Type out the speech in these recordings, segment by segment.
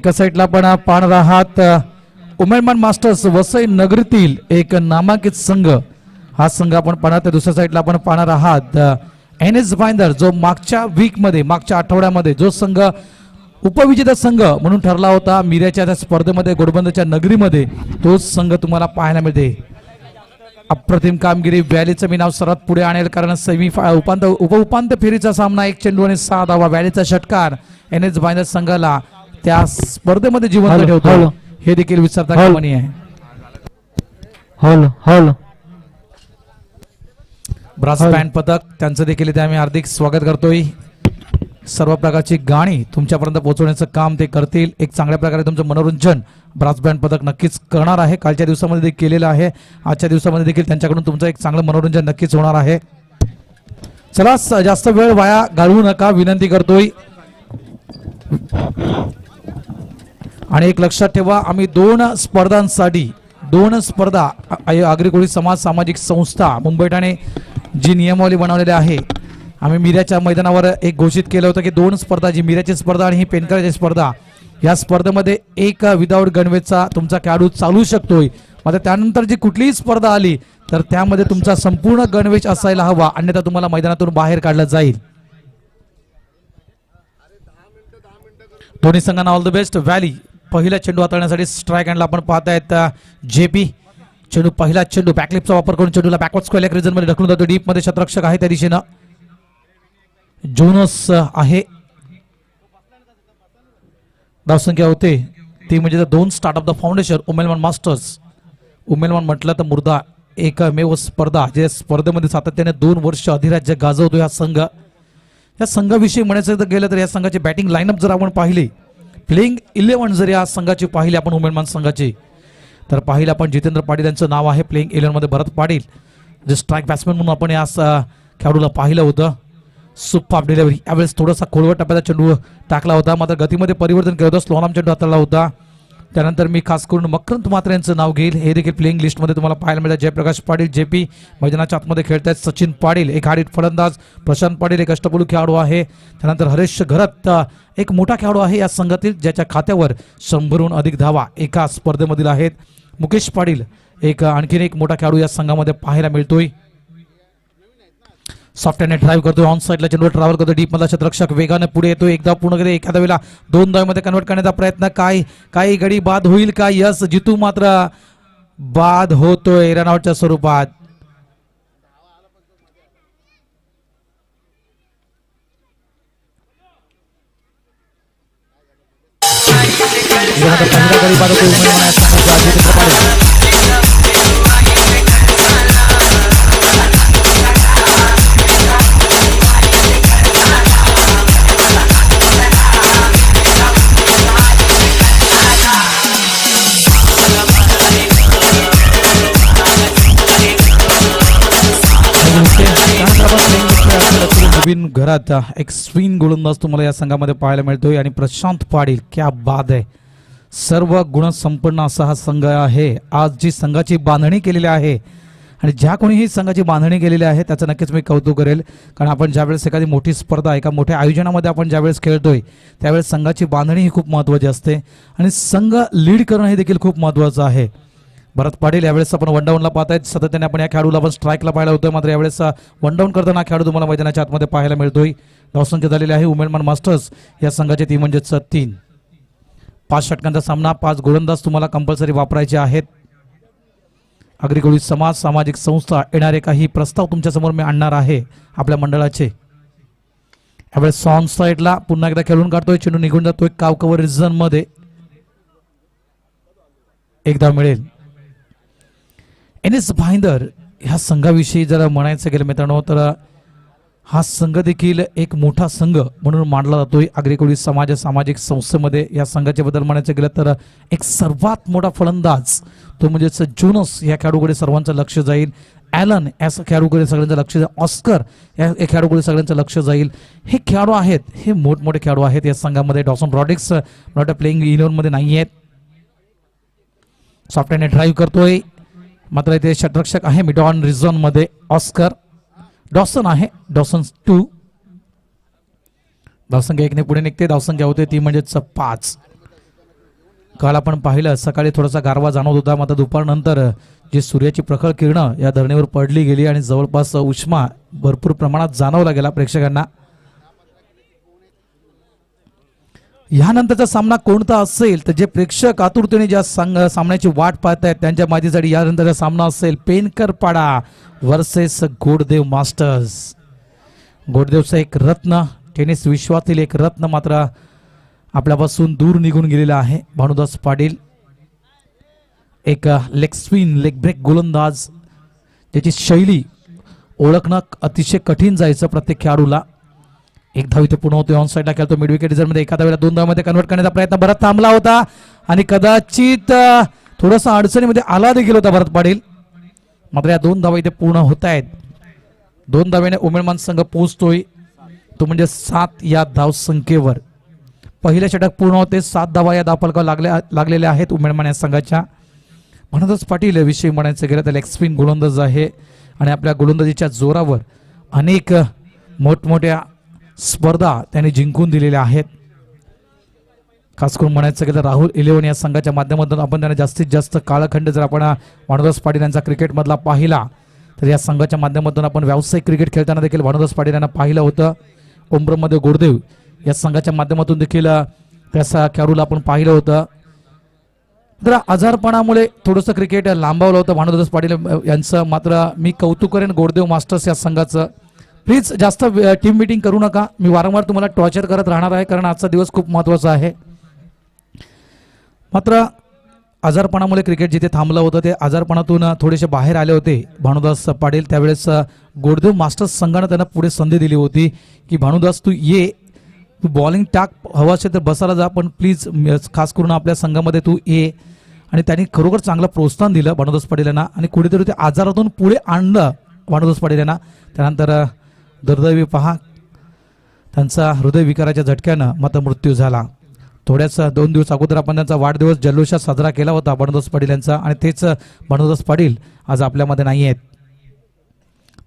एका साईडला आपण पाहणार आहात उमेदमान मास्टर्स वसई नगरीतील एक नामांकित संघ. हा संघ आपण पाहणार. तर दुसऱ्या साईडला आपण पाहणार आहात NS भाईंदर, जो मागच्या वीकमध्ये मागच्या आठवड्यामध्ये जो संघ उपविजेता संघ म्हणून ठरला होता मिऱ्याच्या त्या स्पर्धेमध्ये गोडबंदरच्या नगरीमध्ये, तोच संघ तुम्हाला पाहायला मिळते. अप्रतिम कामगिरी. व्हॅलीचं मी नाव सर्वात पुढे आणेल कारण उपांत्य फेरीचा सामना 1 चेंडू आणि 6 धावा. व्हॅलीचा षटकार NS भाईंदर संघाला त्या स्पर्धेमध्ये जिवंत ठेवतो हे देखील विचारता कामानी आहे. ब्रास बँड पथक त्यांचं देखील इथे आम्ही हार्दिक स्वागत करतोय. सर्व प्रकारची गाणी तुमच्यापर्यंत पोहोचवण्याचं काम ते करतील. एक चांगल्या प्रकारे तुमचं मनोरंजन ब्रास बँड पथक नक्कीच करणार आहे. कालच्या दिवसामध्ये देखील केलेलं आहे. आजच्या दिवसामध्ये देखील त्यांच्याकडून तुमचं एक चांगलं मनोरंजन नक्कीच होणार आहे. चला जास्त वेळ वाया घालवू नका विनंती करतोय. आणि एक लक्षात ठेवा, आम्ही 2 स्पर्धांसाठी 2 स्पर्धा आगरी कोळी समाज सामाजिक संस्था मुंबई ठाणे जी नियमावली बनवलेली आहे, आम्ही मिऱ्याच्या मैदानावर एक घोषित केलं होतं की 2 स्पर्धा, जी मिऱ्याची स्पर्धा आणि ही पेनकराची स्पर्धा, या स्पर्धेमध्ये एक विदाऊट गणवेशचा तुमचा खेळाडू चालू शकतोय. मात्र त्यानंतर जी कुठलीही स्पर्धा आली तर त्यामध्ये तुमचा संपूर्ण गणवेश असायला हवा, अन्यथा तुम्हाला मैदानातून बाहेर काढलं जाईल. दोन्ही संघांना ऑल द बेस्ट. व्हॅली पहिला चेंडू हाताळण्यासाठी स्ट्राईक हँडला आपण पाहतायत JP. चेंडू पहिला चेंडू बॅकलिपचा वापर करून चेंडूला बॅकवर्ड स्क्वेअर रिजन मध्ये ढकलून जातो. डीप मध्ये क्षेत्ररक्षक आहे त्या दिशेनं जोनस आहे. धावसंख्या होते ती म्हणजे 2 स्टार्ट ऑफ द फाउंडेशन उमेदमान मास्टर्स. उमेदमान म्हटलं तर मुर्दा एकमेव स्पर्धा जे स्पर्धेमध्ये सातत्याने 2 वर्ष अधिराज्य गाजवतो हा संघ. या संघाविषयी म्हणायचं गेलं तर या संघाची बॅटिंग लाईनअप जर आपण पाहिली, प्लेइंग 11 जर या संघाची पाहिली आपण उमेदमान संघाची, तर पाहिलं आपण जितेंद्र पाटील यांचं नाव आहे प्लेइंग 11 मध्ये. भरत पाटील जे स्ट्राईक बॅट्समॅन म्हणून आपण या खेळाडूला पाहिलं होतं. Super delivery. यावेळेस थोडासा खोलवर टप्प्याचा चेंडू टाकला होता, मात्र गतीमध्ये परिवर्तन केलं होतं. स्लोलाम चेंडू हाताळला होता. त्यानंतर मी खास करून मकरंद मात्रे यांचं नाव घेईल. हे देखील प्लेइंग लिस्टमध्ये तुम्हाला पाहायला मिळतं. जयप्रकाश पाटील JP मैदानाच्या आतमध्ये खेळत आहेत. सचिन पाटील एक हाडीत फलंदाज. प्रशांत पाटील एक अष्टपैलू खेळाडू आहे. त्यानंतर हरेश घरत एक मोठा खेळाडू आहे या संघातील, ज्याच्या खात्यावर 100हून अधिक धावा एका स्पर्धेमधील आहेत. मुकेश पाटील एक आणखीन एक मोठा खेळाडू या संघामध्ये पाहायला मिळतोय. सॉफ्टहँड ड्राईव्ह करतोय. ऑन साईडला चेंडू ट्रॅव्हल करतोय. डीप मधला क्षेत्ररक्षक वेगाने पुढे येतोय. एकदा पूर्ण केले, एखाद्या वेळेला 2 धावेमध्ये कन्वर्ट करण्याचा प्रयत्न. काही गडी बाद होईल का? यस, जितू मात्र बाद होतोय रनआउटच्या स्वरूपात. पहिला गडी बाद होतोय. नवीन घरात एक स्विंग गोलंदाज तुम्हाला या संघामध्ये पाहायला मिळतोय आणि प्रशांत पाटील क्या बाद आहे. सर्व गुणसंपन्न असा हा संघ आहे. आज जी संघाची बांधणी केलेली आहे आणि ज्या कोणीही संघाची बांधणी केलेली आहे त्याचं नक्कीच मी कौतुक करेल, कारण आपण ज्यावेळेस एखादी मोठी स्पर्धा एका मोठ्या आयोजनामध्ये आपण ज्यावेळेस खेळतोय त्यावेळेस संघाची बांधणी ही खूप महत्त्वाची असते आणि संघ लीड करणं हे देखील खूप महत्त्वाचं आहे. भरत पाटील यावेळेस आपण 1 डाऊनला पाहतायत. सातत्याने आपण या खेळाडूला आपण स्ट्राईकला पाहिलं होतं, मात्र यावेळेस 1 डाऊन करताना खेळाडू तुम्हाला मैदानाच्या आतमध्ये पाहायला मिळतोय. धावसंख्या झालेली आहे उमेदमान मास्टर्स या संघाचे 3 म्हणजेच 3. 5 षटकांचा सामना. 5 गोलंदाज तुम्हाला कंपल्सरी वापरायचे आहेत. आगरी कोळी समाज सामाजिक संस्था येणारे काही प्रस्ताव तुमच्यासमोर मी आणणार आहे आपल्या मंडळाचे. यावेळेस ऑन साईडला पुन्हा एकदा खेळून काढतोय. चेंडू निघून जातोय काव कव्हर रिजन मध्ये. एकदा मिळेल. NS भाईंदर ह्या संघाविषयी जर म्हणायचं गेलं मित्रांनो तर हा संघ देखील एक मोठा संघ म्हणून मानला जातोय आगरी कोळी समाज सामाजिक संस्थेमध्ये. या संघाच्या बद्दल म्हणायचं गेलं तर एक सर्वात मोठा फलंदाज तो म्हणजेच जोनस या खेळाडूकडे सर्वांचं लक्ष जाईल. ॲलन या खेळाडूकडे सगळ्यांचं लक्ष जाईल. ऑस्कर या खेळाडूकडे सगळ्यांचं लक्ष जाईल. हे खेळाडू आहेत, हे मोठमोठे खेळाडू आहेत या संघामध्ये. डॉसन ब्रॉड्रिक्स नॉट प्लेइंग 11 मध्ये नाही आहेत. सॉफ्टहँड ड्राईव्ह करतोय, मात्र इथे षटरक्षक आहे मिड ऑन रिझन मध्ये ऑस्कर. डॉसन आहे. डॉसन 2. धावसंख्या 1 ने पुढे निघते. धावसंख्या होते ती म्हणजेच 5. काल आपण पाहिलं सकाळी थोडासा गारवा जाणवत होता, मात्र दुपारनंतर जी सूर्याची प्रखर किरणं या धरणीवर पडली गेली आणि जवळपास उष्मा भरपूर प्रमाणात जाणवला गेला प्रेक्षकांना. यानंतरचा सामना कोणता असेल तर जे प्रेक्षक आतुरतेने ज्या सामन्याची वाट पाहत आहेत त्यांच्या माहितीसाठी यानंतरचा सामना असेल पेनकरपाडा वर्सेस गोडदेव मास्टर्स. गोडदेवचा एक रत्न, टेनिस विश्वातील एक रत्न मात्र आपल्यापासून दूर निघून गेलेला आहे. भानुदास पाटील एक लेग स्पिन लेग ब्रेक गोलंदाज, त्याची शैली ओळखणं अतिशय कठीण जायचं प्रत्येक खेळाडूला. एक धाव इथे पूर्ण होते, ऑन साईडला खेळतो मिड विकेट रिझल्टमध्ये, एखाद्या वेळेला 2 धावांमध्ये कन्वर्ट करण्याचा प्रयत्न भरत थांबला होता आणि कदाचित थोडासा अडचणीमध्ये आला देखील होता भरत पाटील. मात्र या 2 धावा इथे पूर्ण होत आहेत. 2 धावेने उमेदमान संघ पोहोचतोय, तो म्हणजे 7 या धावसंख्येवर. पहिले षटक पूर्ण होते, 7 धावा या धावफलकावर लागलेल्या आहेत उमेदमान या संघाच्या. भानुदास पाटील विषयी म्हणायचं गेलं तर लेग स्पिन गोलंदाज आहे आणि आपल्या गोलंदाजीच्या जोरावर अनेक मोठमोठ्या स्पर्धा त्यांनी जिंकून दिलेल्या आहेत. खास करून म्हणायचं गेलं तर राहुल 11 या संघाच्या माध्यमातून आपण त्यांना जास्तीत जास्त कालखंड जर आपण भानुदास पाटील यांचा क्रिकेटमधला पाहिला तर या संघाच्या माध्यमातून आपण व्यावसायिक क्रिकेट खेळताना देखील भानुदास पाटील यांना पाहिलं होतं. ओमब्रमध्ये गोडदेव या संघाच्या माध्यमातून देखील त्या खेळाडूला आपण पाहिलं होतं. तर आजारपणामुळे थोडंसं क्रिकेट लांबवलं होतं भानुदास पाटील यांचं. मात्र मी कौतुक करेन गोडदेव मास्टर्स या संघाचं. प्लीज जास्त टीम मीटिंग करू नका, मी वारंवार तुम्हाला टॉर्चर करत राहणार आहे कारण आजचा दिवस खूप महत्त्वाचा आहे. मात्र आजारपणामुळे क्रिकेट जिथे थांबलं होतं ते आजारपणातून थोडेसे बाहेर आले होते भानुदास पाटील. त्यावेळेस गोडदेव मास्टर्स संघानं त्यांना पुढे संधी दिली होती की भानुदास तू ये, तू बॉलिंग टाक, हवा असेल तर बसायला जा, पण प्लीज खास करून आपल्या संघामध्ये तू ये. आणि त्यांनी खरोखर चांगलं प्रोत्साहन दिलं भानुदास पाटील यांना आणि कुठेतरी ते आजारातून पुढे आणलं भानुदास पाटील यांना. त्यानंतर दुर्दैवी पहा त्यांचा हृदयविकाराच्या झटक्यानं मात्र मृत्यू झाला. थोड्याच 2 दिवस अगोदर आपण त्यांचा वाढदिवस जल्लोषात साजरा केला होता भानुदास पाटील यांचा आणि तेच भानुदास पाटील आज आपल्यामध्ये नाही आहेत.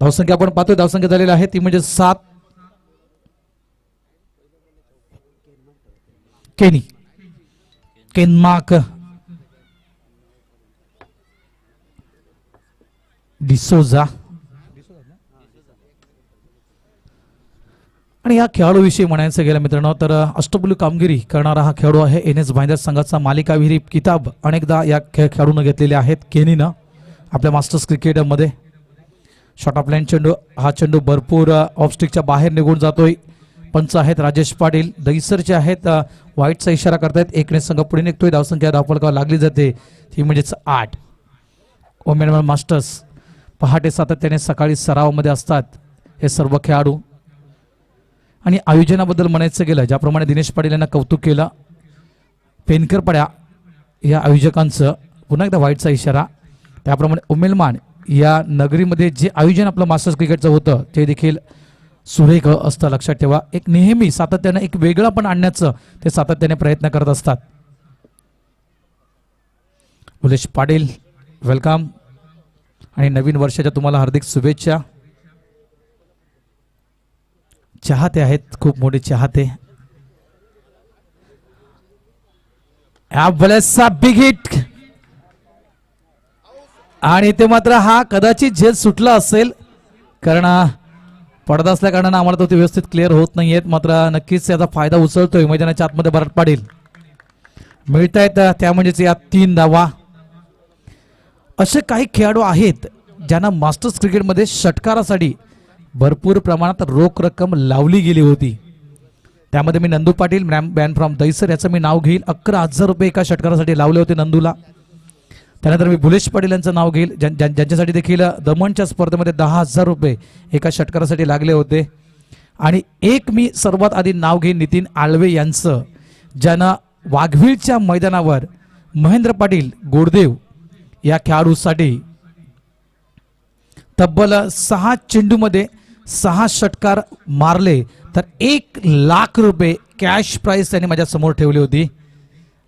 धावसंख्या आपण पाहतोय, धावसंख्या झालेली आहे ती म्हणजे 7. केनमार्क डिसोजा आणि या खेळाडूविषयी म्हणायचं गेलं मित्रांनो तर अष्टपैलू कामगिरी करणारा हा खेळाडू आहे. NS भाईंदर संघाचा मालिकाविरी किताब अनेकदा या खेळाडूनं घेतलेले आहेत केनीनं आपल्या मास्टर्स क्रिकेटमध्ये. शॉर्ट ऑफ लाईन चेंडू, हा चेंडू भरपूर ऑफस्टिकच्या बाहेर निघून जातोय. पंच आहेत राजेश पाटील, दहीसरचे आहेत व्हाईटचा इशारा करतायत. एकने संघ पुढे निघतोय, धावसंख्या धावफलकावर लागली जाते ती म्हणजेच 8. ओमेन मास्टर्स पहाटे सातत्याने सकाळी सरावामध्ये असतात हे सर्व खेळाडू. आणि आयोजनाबद्दल म्हणायचं गेलं ज्याप्रमाणे दिनेश पाटील यांना कौतुक केलं, पेनकरपाड्या या आयोजकांचं पुन्हा एकदा व्हाईटचा इशारा, त्याप्रमाणे उमेलमान या नगरीमध्ये जे आयोजन आपलं मास्टर्स क्रिकेटचं होतं ते देखील सुरेख असतं. लक्षात ठेवा, एक नेहमी सातत्यानं एक वेगळं पण आणण्याचं ते सातत्याने प्रयत्न करत असतात. बुलेश पाटील वेलकम आणि नवीन वर्षाच्या तुम्हाला हार्दिक शुभेच्छा. चाहते आहेत, खूप मोठे चाहते. बिग हिट आणि ते मात्र हा कदाचित झेल सुटला असेल कारण पडदा असल्या कारणाने आम्हाला तो व्यवस्थित क्लिअर होत नाहीयेत. मात्र नक्कीच याचा फायदा उचलतोय मैदानाच्या आतमध्ये भरत पाटील. मिळत आहेत त्या म्हणजेच या 3 धावा. असे काही खेळाडू आहेत ज्यांना मास्टर्स क्रिकेटमध्ये षटकारासाठी भरपूर प्रमाणात रोख रक्कम लावली गेली होती. त्यामध्ये मी नंदू पाटील मॅन फ्रॉम दहीसर याचं मी नाव घेईल. 11,000 रुपये एका षटकारासाठी लावले होते नंदूला. त्यानंतर मी बुलेश पाटील यांचं नाव घेईल ज्यांच्यासाठी देखील दमणच्या स्पर्धेमध्ये 10,000 रुपये एका षटकारासाठी लागले होते. आणि एक मी सर्वात आधी नाव घेईन नितीन आळवे यांचं, ज्यानं वाघवीळच्या मैदानावर महेंद्र पाटील गोडदेव या खेळाडूसाठी तब्बल 6 चेंडूमध्ये 6 षटकार मारले तर 1,00,000 रुपये कॅश प्राइस त्यांनी माझ्या समोर ठेवली होती.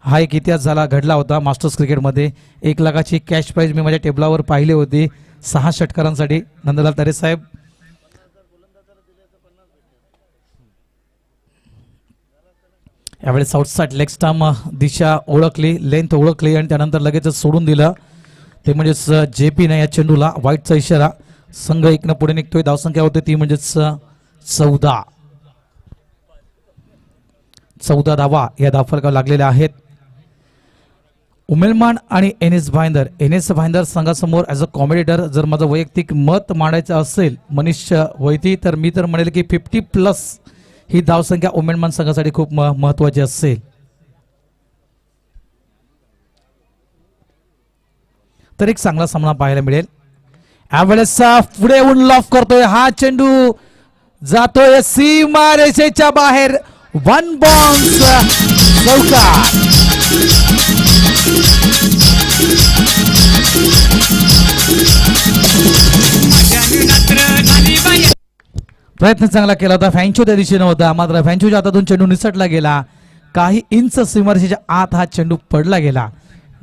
हा एक इतिहास झाला घडला होता मास्टर्स क्रिकेटमध्ये. 1,00,000ची कॅश प्राइस मी माझ्या टेबलावर पाहिली होती 6 षटकारांसाठी. नंदलाल तरे साहेब यावेळेस आउटसाइड लेग स्टंप दिशा ओळखली, लेंथ ओळखली आणि त्यानंतर लगेच सोडून दिलं. ते म्हणजेच JP ने या चेंडूला वाईटचा इशारा. संघ 1 पुढे निघतोय. धावसंख्या होते ती म्हणजेच 14 धावा या धावफलकावर लागलेल्या आहेत. उमेलमान आणि एनएस भाईंदर संघासमोर ॲज अ कॉमेडिटर जर माझं वैयक्तिक मत मांडायचं असेल मनीष वैती, तर मी तर म्हणेल की 50+ ही धावसंख्या उमेलमान संघासाठी खूप महत्वाची असेल. तर एक चांगला सामना पाहायला मिळेल. यावेळेस पुढे येऊन लॉफ करतोय हा चेंडू, जातोय सीमा रेषेच्या बाहेर. 1 बाउन्स चौकार. प्रयत्न चांगला केला होता. फॅन्चो त्या दिशेने होता, मात्र फॅन्चोच्या हातातून चेंडू निसटला गेला. काही इंच सीमारेषेच्या आत हा चेंडू पडला गेला.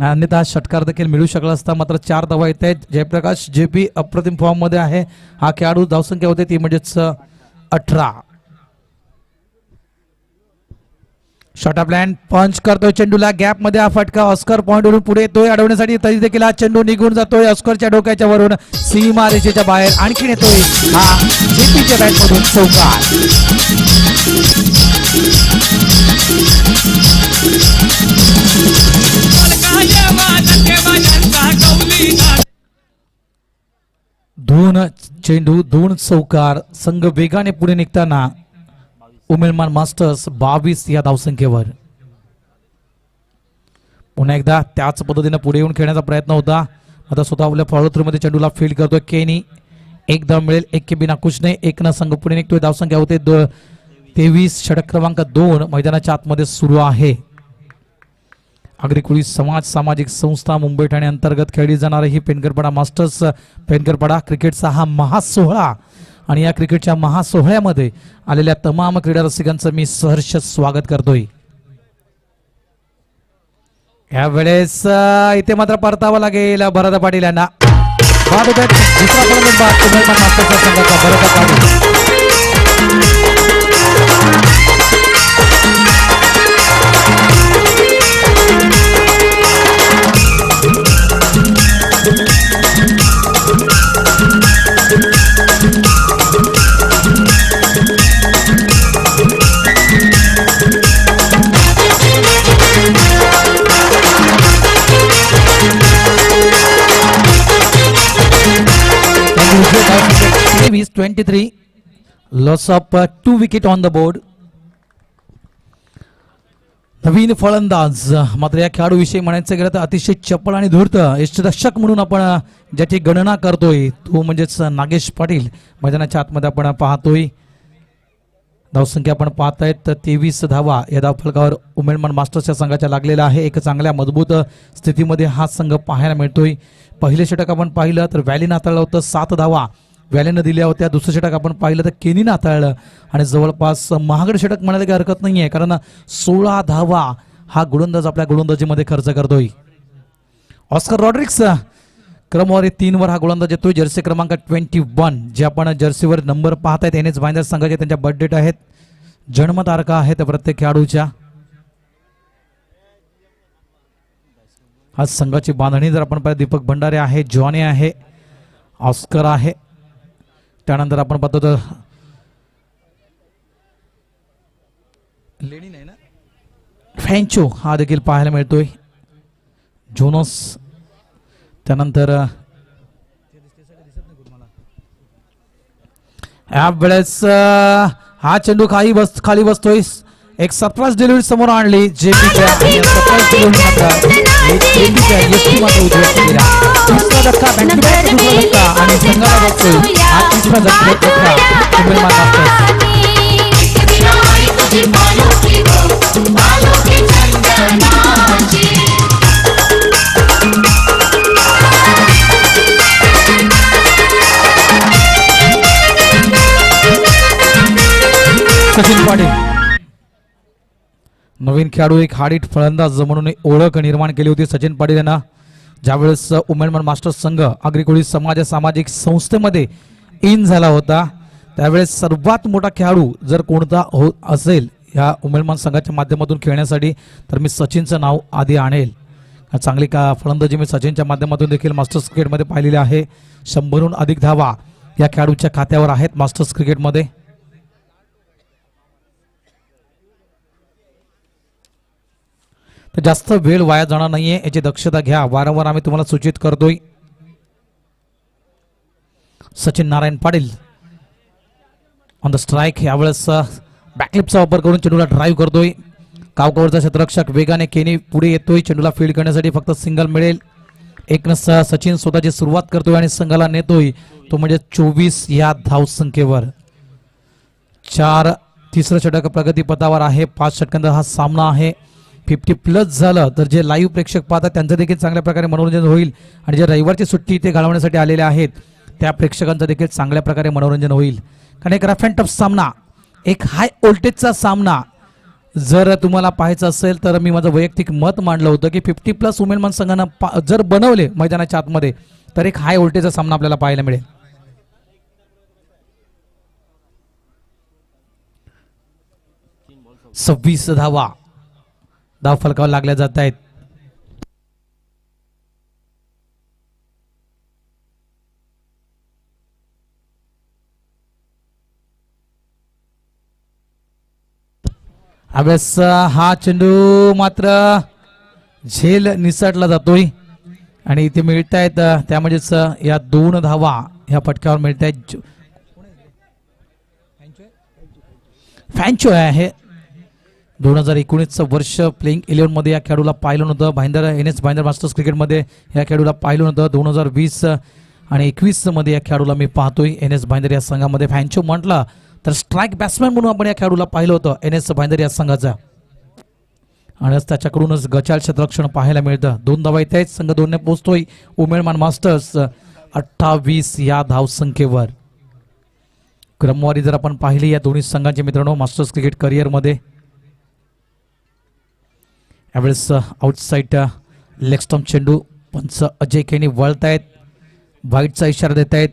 अन्यथा षटकार देखील मिळू शकला असता. मात्र 4 धावा येत आहेत. जयप्रकाश JP अप्रतिम फॉर्म मध्ये आहे. हा खेळाडू धावसंख्या होते ती म्हणजेच 18. शॉट ऑफ लँड पंच करतोय चेंडूला गॅप मध्ये. हा फटका ऑस्कर पॉइंट वरून पुढे येतोय अडवण्यासाठी, तरी देखील हा चेंडू निघून जातोय ऑस्करच्या डोक्याच्या वरून सीमा रेषेच्या बाहेर. आणखीन येतोय हा JPच्या बॅट मधून चौकार. दोन चेंडू 2 चौकार. संघ वेगाने पुढे निघताना उमेलमान मास्टर्स 22 या धावसंख्येवर. पुन्हा एकदा त्याच पद्धतीने पुढे येऊन खेळण्याचा प्रयत्न होता. आता स्वतः आपल्या फॉलो थ्रू मध्ये चेंडूला फील्ड करतोय केनी. 1 धाव मिळेल. 1 के बिना कुछ नाही. 1 संघ पुढे निघतोय. धावसंख्या होते 23. षटक क्रमांक 2 मैदानाच्या आतमध्ये सुरू आहे. अग्रिकुळी सामाजिक संस्था मुंबई ठाणे अंतर्गत खेळली जाणारी ही पेनगरपाडा मास्टर्स पेनगरपाडा क्रिकेटचा हा महासोहळा. आणि या क्रिकेटच्या महासोहळ्यामध्ये आलेल्या तमाम क्रीडा रसिकांचं मी सहर्ष स्वागत करतोय. यावेळेस इथे मात्र परतावा लागेल भरत पाटील यांना. दुसरा फलंदाज मास्टर्सच्या संघाचा भरत Patil. Is 23 loss of 2 wicket on the board. नवीन फलंदाज मात्र या खेळाडूविषयी म्हणायचं गेलं तर अतिशय चपळ आणि धूर्त यष्टिरक्षक म्हणून आपण ज्याची गणना करतोय तो म्हणजेच नागेश पाटील. मैदानाच्या आतमध्ये आपण पाहतोय. धावसंख्या आपण पाहतायत 23 धावा या धावफलकावर उमेदमान मास्टर्सच्या संघाच्या लागलेला आहे. एक चांगल्या मजबूत स्थितीमध्ये हा संघ पाहायला मिळतोय. पहिले षटक आपण पाहिलं तर व्हॅलीनं हाताळलं होतं 7 धावा व्हॅलीनं दिल्या होत्या. दुसरं षटक आपण पाहिलं तर केनीनं हाताळलं आणि जवळपास महागड षटक म्हणायला काही हरकत नाहीये, कारण 16 धावा हा गोलंदाज आपल्या गोलंदाजीमध्ये खर्च करतोय. ऑस्कर रॉड्रिक्स क्रमवारी 3 वर हा गोलंदाज येतोय. जर्सी क्रमांक 21 जे आपण जर्सीवर नंबर पाहतायत एनएस भाईंदर संघाचे त्यांच्या बर्थडेट आहेत, जन्मतारखा आहेत प्रत्येक खेळाडूच्या. आज संघाची बांधणी जर आपण पाहिलं दीपक भंडारे आहे, जॉनी आहे, ऑस्कर आहे. त्यानंतर आपण पाहतो तर लेणी नाही ना, फॅन्चो हा देखील पाहायला मिळतोय, जोनस. त्यानंतर यावेळेस हा चेंडू खाली बसतोय. एक सरप्राईज डिलिव्हरी समोर आणली जेपीच्या. सरप्राईज डिलिव्हरी मात्र उद्ध्वस्त केला. तिसरा धक्का बॅक टू बॅक दुसरा धक्का आणि संघाला बघतोय हा तिसरा धक्का उमेदवार मास्टर्स. सचिन पाटील नवीन खेळाडू, एक हाडीट फलंदाज म्हणून ओळख निर्माण केली होती सचिन पाटील यांना. ज्यावेळेस उमेदवार मास्टर्स संघ अग्रिकोळी सामाजिक संस्थेमध्ये इन झाला होता त्यावेळेस सर्वात मोठा खेळाडू जर कोणता असेल ह्या उमेदवार संघाच्या माध्यमातून खेळण्यासाठी, तर मी सचिनचं नाव आधी आणेल. चांगली का फलंदाजी मी सचिनच्या माध्यमातून देखील मास्टर्स क्रिकेटमध्ये पाहिलेली आहे. 100हून अधिक धावा या खेळाडूच्या खात्यावर आहेत मास्टर्स क्रिकेटमध्ये. तर जास्त वेळ वाया जाणार नाहीये याची दक्षता घ्या. वारंवार आम्ही तुम्हाला सूचित करतोय. Sachin Narayan Patil on the strike. यावेळेस बॅकलिपचा वापर करून चेंडूला ड्राईव्ह करतोय. कावकवरचा क्षेत्ररक्षक वेगाने केनी पुढे येतोय. चेंडूला फील्ड करण्यासाठी फक्त सिंगल मिळेल. एकनं सचिन स्वतःची सुरुवात करतोय आणि संघाला नेतोय तो म्हणजे 24 या धावसंख्येवर. 4 तिसरं षटक प्रगतीपथावर आहे. 5 षटकांचा हा सामना आहे. 50+ झालं तर जे लाईव्ह प्रेक्षक पाहतात त्यांचं देखील चांगल्या प्रकारे मनोरंजन होईल आणि जे रविवारची सुट्टी इथे घालवण्यासाठी आलेले आहेत त्या प्रेक्षकांचं देखील चांगल्या प्रकारे मनोरंजन होईल. कारण एक रफ अँड टफ सामना, एक हाय व्होल्टेजचा सामना जर तुम्हाला पाहायचं असेल तर मी माझं वैयक्तिक मत मांडलं होतं की 50+ उमेदवार संघानं जर बनवले मैदानाच्या आतमध्ये तर एक हाय व्होल्टेजचा सामना आपल्याला पाहायला मिळेल. सव्वीस धावा धाव फलकावर लागल्या जात आहेत. यावेळेस हा चेंडू मात्र झेल निसटला जातोय आणि इथे मिळत आहेत त्यामध्येच या 2 धावा ह्या पटकावर मिळत आहेत. फॅन्चो आहे. 2019चं वर्ष प्लेइंग 11 मध्ये या खेळाडूला पाहिलं नव्हतं. NS भाईंदर मास्टर्स क्रिकेटमध्ये या खेळाडूला पाहिलं नव्हतं. 2020 आणि 21 मध्ये या खेळाडूला मी पाहतोय NS भाईंदर या संघामध्ये. फॅन्चो म्हटलं तर स्ट्राईक बॅट्समॅन म्हणून आपण या खेळाडूला पाहिलं होतं NS भाईंदर या संघाचा आणि त्याच्याकडूनच गचाल क्षेत्ररक्षण पाहायला मिळतं. 2 धावा येत आहेत. संघ 2 ने पोहोचतोय. उमेदवार मास्टर्स 28 या धावसंख्येवर. क्रमवारी जर आपण पाहिली या दोन्ही संघांचे मित्रांनो मास्टर्स क्रिकेट करिअरमध्ये, यावेळेस आउटसाईड लेग स्टंप चेंडू पंच अजय केनी वळतायत. व्हाईटचा इशारा देत आहेत.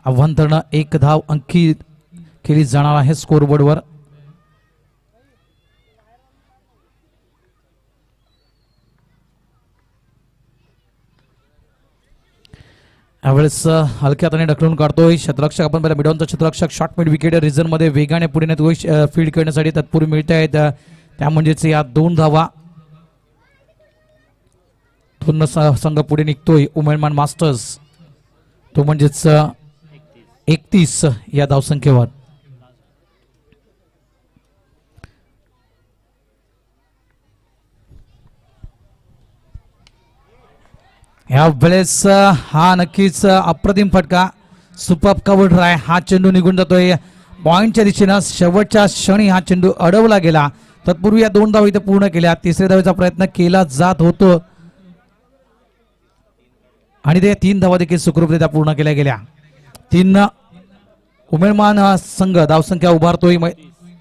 अभ्यंतरनं 1 धाव अंकित केली जाणार आहे स्कोरबोर्डवर. यावेळेस हलक्या हाताने ढकलून काढतोय क्षेत्ररक्षक. आपण पहिला मिडॉनचा क्षेत्ररक्षक शॉर्ट मिड विकेट रिझन मध्ये वेगाने पुढे नेतोय फील्ड करण्यासाठी. तत्पूर्वी मिळत आहेत त्या म्हणजेच या 2 धावा. 2 संघ पुढे निघतोय. उमेदवार मास्टर्स तो म्हणजेच 31 या धावसंख्येवर. या वेळेस हा नक्कीच अप्रतिम फटका. Super cover dry. हा चेंडू निघून जातोय पॉइंटच्या दिशेनं. शेवटच्या क्षणी हा चेंडू अडवला गेला. तत्पूर्वी या 2 धावा इथे पूर्ण केल्या. 3ऱ्या धावेचा प्रयत्न केला जात होतो आणि ते 3 धावा देखील सुखरूपरित्या पूर्ण केल्या गेल्या. 3 उमेदवार संघ धावसंख्या उभारतोय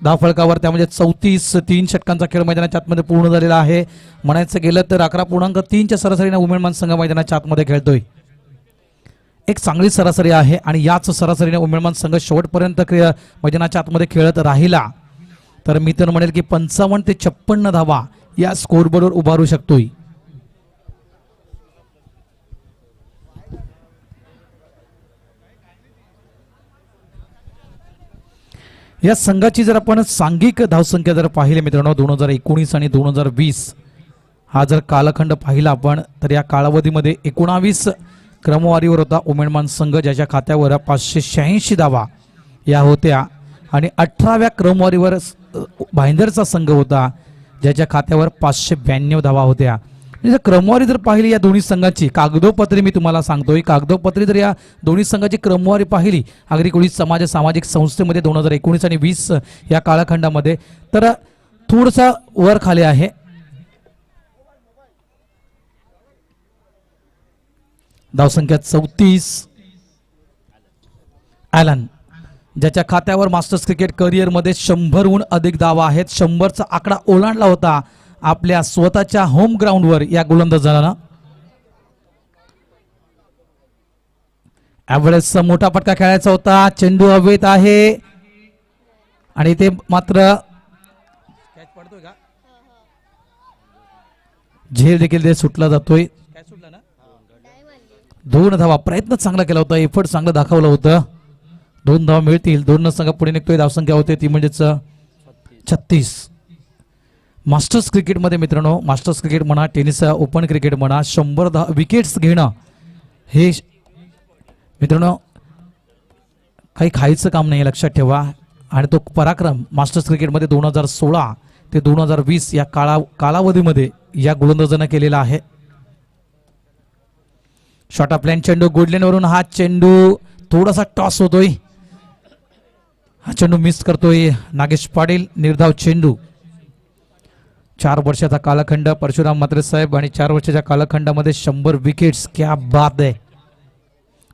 धाव फलकावर. त्यामध्ये 34 3 षटकांचा खेळ मैदानाच्या आतमध्ये पूर्ण झालेला आहे. म्हणायचं गेलं तर 11.3 च्या सरासरीने उमेदवार संघ मैदानाच्या आतमध्ये खेळतोय. एक चांगली सरासरी आहे आणि याच सरासरीने उमेदवार संघ शेवटपर्यंत मैदानाच्या आतमध्ये खेळत राहिला तर मी तर म्हणेल की 55 ते 56 धावा या स्कोरबोर्डवर उभारू शकतोय. या संघाची जर आपण सांघिक धावसंख्या जर पाहिली मित्रांनो 2019 आणि 2020 हा जर कालखंड पाहिला आपण तर या कालावधीमध्ये 19 क्रमवारीवर होता उमेदवार संघ ज्याच्या खात्यावर 586 धावा या होत्या आणि 18व्या क्रमवारीवर भाईंदरचा संघ होता ज्याच्या खात्यावर 592 धावा होत्या. म्हणजे क्रमवारी जर पाहिली या दोन्ही संघाची कागदोपत्री मी तुम्हाला सांगतोय कागदोपत्री जर या दोन्ही संघाची क्रमवारी पाहिली आगरी कोळी समाज सामाजिक संस्थेमध्ये 2019 आणि 20 या कालखंडामध्ये तर थोडसा वर खाली आहे. धावसंख्या 34 ॲलन ज्याच्या खात्यावर मास्टर्स क्रिकेट करिअर मध्ये 100हून अधिक धावा आहेत. 100चा आकडा ओलांडला होता आपल्या स्वतःच्या होम ग्राउंडवर या गोलंदाजानं. यावेळेस मोठा फटका खेळायचा होता. चेंडू हवेत आहे आणि ते मात्र झेल देखील ते सुटला जातोय. 2 धावा, प्रयत्न चांगला केला होता, एफर्ट चांगलं दाखवलं होतं. 2 धावा मिळतील. 2 संघ पुढे निघतोय. धावसंख्या होते ती म्हणजेच 36. मास्टर्स क्रिकेटमध्ये मित्रांनो, मास्टर्स क्रिकेट म्हणा, टेनिस ओपन क्रिकेट म्हणा, 100 विकेट्स घेणं हे मित्रांनो काही खायचं काम नाही, लक्षात ठेवा. आणि तो पराक्रम मास्टर्स क्रिकेटमध्ये 2016 ते 2020 या कालावधीमध्ये या गोलंदाजांना केलेला आहे. शॉर्ट ऑफ लाईन चेंडू, गुडलेनवरून हा चेंडू थोडासा टॉस होतोय. हा चेंडू मिस करतोय नागेश पाटील. निर्धाव चेंडू. 4 वर्षाचा कालखंड परशुराम म्हात्रे साहेब आणि 4 वर्षाच्या कालखंडामध्ये 100 विकेट्स. क्या बात आहे.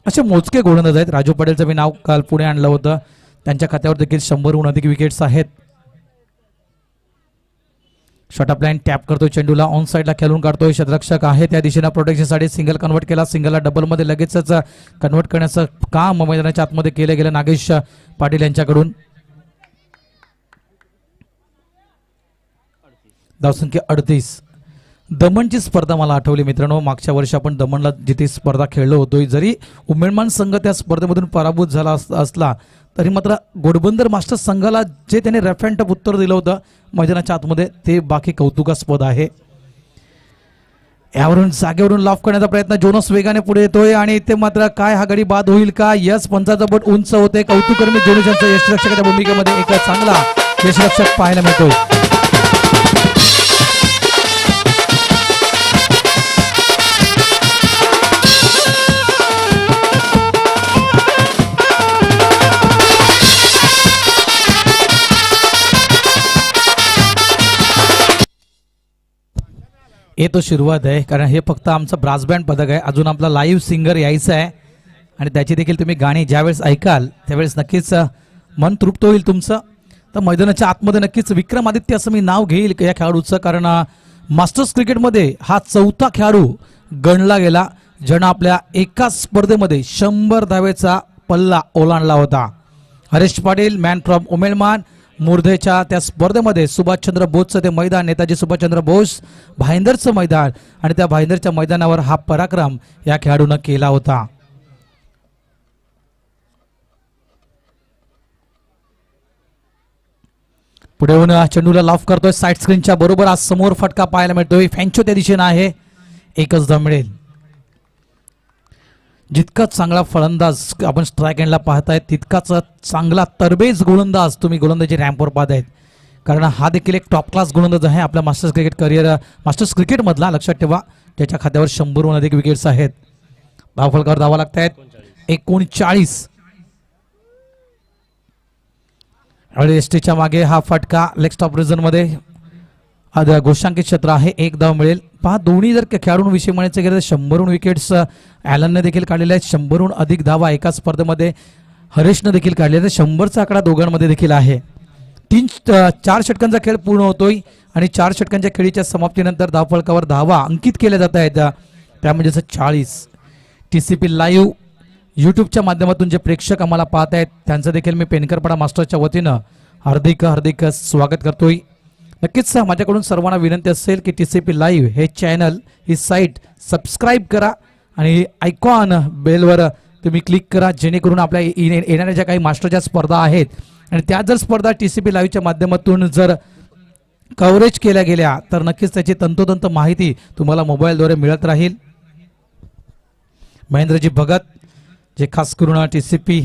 असे मोजके गोलंदाज आहेत. राजू पटेलचं मी नाव काल पुढे आणलं होतं. त्यांच्या खात्यावर देखील 100हून अधिक विकेट्स आहेत. शॉर्ट ऑफ लाईन टॅप करतोय चेंडूला, ऑन साईडला खेळून काढतोय. क्षेत्ररक्षक आहे त्या दिशेने प्रोटेक्शनसाठी सिंगल कन्वर्ट केला. सिंगलला डबलमध्ये लगेचच कन्वर्ट करण्याचं काम मैदानाच्या आतमध्ये केलं गेलं नागेश पाटील यांच्याकडून. धावसंख्या 38. दमणची स्पर्धा मला आठवली मित्रांनो. मागच्या वर्षी आपण दमणला जिथे स्पर्धा खेळलो होतो, जरी उमेदमान संघ त्या स्पर्धेमधून पराभूत झाला असला तरी मात्र घोडबंदर मास्टर्स संघाला जे त्याने रफ अँड टफ उत्तर दिलं होतं मैदानाच्या आतमध्ये, ते बाकी कौतुकास्पद आहे. यावरून जागेवरून लॉफ करण्याचा प्रयत्न, जोनस वेगाने पुढे येतोय आणि ते मात्र काय हा गडी बाद होईल का? यस, पंचाचा बट उंच होते. कौतुकर्मी जोनिस यांच्या यष्टिरक्षकाच्या भूमिकेमध्ये एक चांगला यष्टिरक्षक पाहायला मिळतोय. हे तो सुरुवात आहे, कारण हे फक्त आमचं ब्रास बँड पदक आहे. अजून आपला लाईव्ह सिंगर यायचा आहे आणि त्याची देखील तुम्ही गाणी ज्यावेळेस ऐकाल त्यावेळेस नक्कीच मन तृप्त होईल तुमचं. तर मैदानाच्या आतमध्ये नक्कीच विक्रमादित्य असं मी नाव घेईल या खेळाडूचं, कारण मास्टर्स क्रिकेटमध्ये हा 4था खेळाडू गणला गेला ज्यानं आपल्या एका स्पर्धेमध्ये 100 धावेचा पल्ला ओलांडला होता. हरेश पाटील मॅन फ्रॉम उमेलमान मुर्धेच्या त्या स्पर्धेमध्ये सुभाषचंद्र बोसचं ते मैदान, नेताजी सुभाषचंद्र बोस भाईंदरचं मैदान, आणि त्या भाईंदरच्या मैदानावर हा पराक्रम या खेळाडूनं केला होता. पुढे येऊन चेंडूला लॉफ करतोय साईड स्क्रीनच्या बरोबर. आज समोर फटका पाहायला मिळतोय. फॅन्चो त्या दिशेनं आहे. एकच धाव मिळेल. जितका चांगला फलंदाज आपण स्ट्राईक एंडला पाहताय तितकाच चांगला तरबेज गोलंदाज तुम्ही गोलंदाजी रॅम्पवर पाहतायत, कारण हा देखील एक टॉप क्लास गोलंदाज आहे आपल्या मास्टर्स क्रिकेट करिअर मास्टर्स क्रिकेटमधला. लक्षात ठेवा त्याच्या खात्यावर 100हून अधिक विकेट्स आहेत. धावफलकावर धावा लागत आहेत 39. एसटीच्या मागे हा फटका लेग स्टॉप रिझन मध्ये घोषांकित क्षेत्र आहे. 1 धाव मिळेल. पहा, दोन्ही जर खेळाडूंविषयी म्हणायचं गेलं तर 100हून विकेट्स ॲलनने देखील काढलेले आहेत. 100हून अधिक धावा एका स्पर्धेमध्ये हरेशनं देखील काढले. तर 100चा आकडा दोघांमध्ये देखील आहे. 4 षटकांचा खेळ पूर्ण होतोय आणि 4 षटकांच्या खेळीच्या समाप्तीनंतर धावफलकावर धावा अंकित केल्या जात आहेत त्या म्हणजे 40. TCP लाईव्ह यूट्यूबच्या माध्यमातून जे प्रेक्षक आम्हाला पाहत आहेत त्यांचं देखील मी पेनकरपाडा मास्टर्सच्या वतीनं हार्दिक स्वागत करतोय. नक्कीच माझ्याकडून सर्वांना विनंती असेल की TCP लाईव्ह हे चॅनल, ही साईट सबस्क्राईब करा आणि आयकॉन बेलवर तुम्ही क्लिक करा, जेणेकरून आपल्या येणाऱ्या ज्या काही मास्टरच्या स्पर्धा आहेत आणि त्या जर स्पर्धा TCP लाईव्हच्या माध्यमातून जर कव्हरेज केल्या गेल्या तर नक्कीच त्याची तंतोतंत माहिती तुम्हाला मोबाईलद्वारे मिळत राहील. महेंद्रजी भगत जे खास करून TCP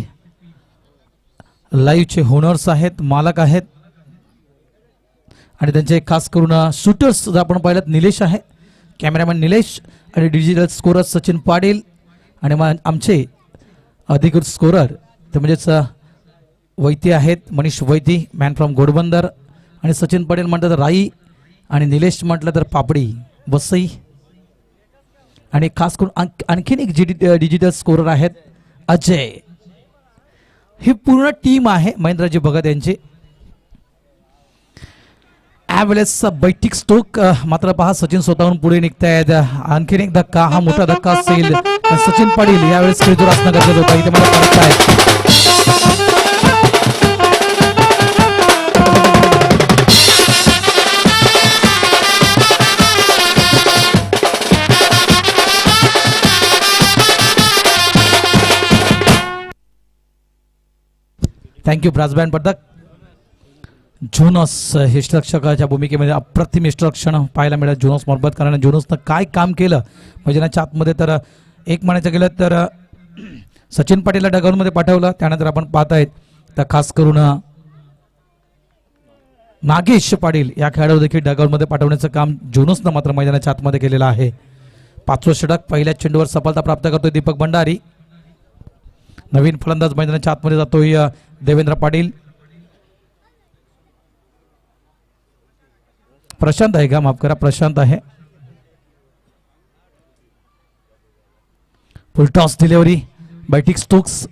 लाईव्हचे होनर्स आहेत, मालक आहेत, आणि त्यांचे खास करून शूटर्स जर आपण पाहिलं निलेश आहे, कॅमेरामॅन निलेश, आणि डिजिटल स्कोरर सचिन पाटील, आणि आमचे अधिकृत स्कोरर ते म्हणजेच वैती आहेत, मनीष वैती मॅन फ्रॉम घोडबंदर, आणि सचिन पाटील म्हटलं तर राई, आणि निलेश म्हटलं तर पापडी वसई, आणि खास करून आणखीन एक डिजिटल स्कोरर आहेत अजय. ही पूर्ण टीम आहे महेंद्रजी भगत यांची. यावेळेस बैठक स्ट्रोक मात्र पहा सचिन स्वतःहून पुढे निघतायत. आणखीन एक धक्का, हा मोठा धक्का असेल. सचिन पाटील यावेळेस खेळजोर असणं गरजेचं होतं. इथे मला कळत आहे थँक्यू. ब्रास बँड पदक. जोनस यष्टरक्षकाच्या भूमिकेमध्ये अप्रतिम यष्टरक्षण पाहायला मिळालं जोनस मोरबत, कारण जोनसनं काय काम केलं मैदानाच्या आतमध्ये. तर एक म्हणायचं गेलं तर सचिन पाटीलला डगाऊनमध्ये पाठवलं. त्यानंतर आपण पाहत आहेत तर खास करून नागेश पाटील या खेळाडू देखील डगाऊनमध्ये पाठवण्याचं काम जोनसनं मात्र मैदानाच्या आतमध्ये केलेलं आहे. 5वं षटक पहिल्या चेंडूवर सफलता प्राप्त करतोय दीपक भंडारी. नवीन फलंदाज मैदानाच्या आतमध्ये जातोय देवेंद्र पाटील. प्रशांत आहे का, माफ करा, प्रशांत आहे. Full toss delivery by Stokes.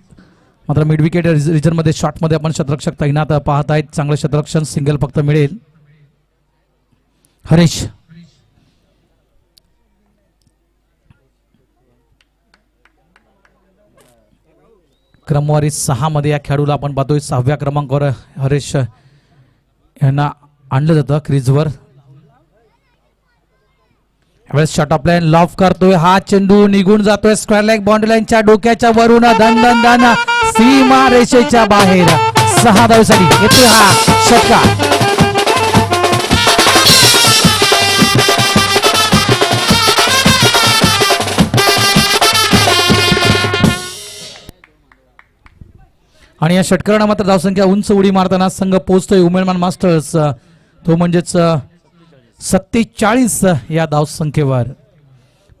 मात्र मिड विकेट रिजन मध्ये शॉट मध्ये आपण शतरक्षक तैनात पाहत आहेत. चांगलं शतरक्षण, सिंगल फक्त मिळेल. हरीश क्रमवारी 6 मध्ये या खेळाडूला आपण पाहतोय. 6व्या क्रमांकावर हरीश यांना आणलं जातं क्रीजवर. यावेळेस शॉट ऑफ लाईन लॉफ करतोय. हा चेंडू निघून जातोय स्क्वेअर लेग बाउंड्री लाईनच्या डोक्याच्या वरून धन धन धन सीमा रेषेच्या बाहेर. 6 धावेसाठी येतोय हा षटकार. आणि या षटकारानं मात्र धावसंख्या उंच उडी मारताना संघ पोहोचतोय उमेदवार मास्टर्स, तो म्हणजेच 47 या धावसंख्येवर.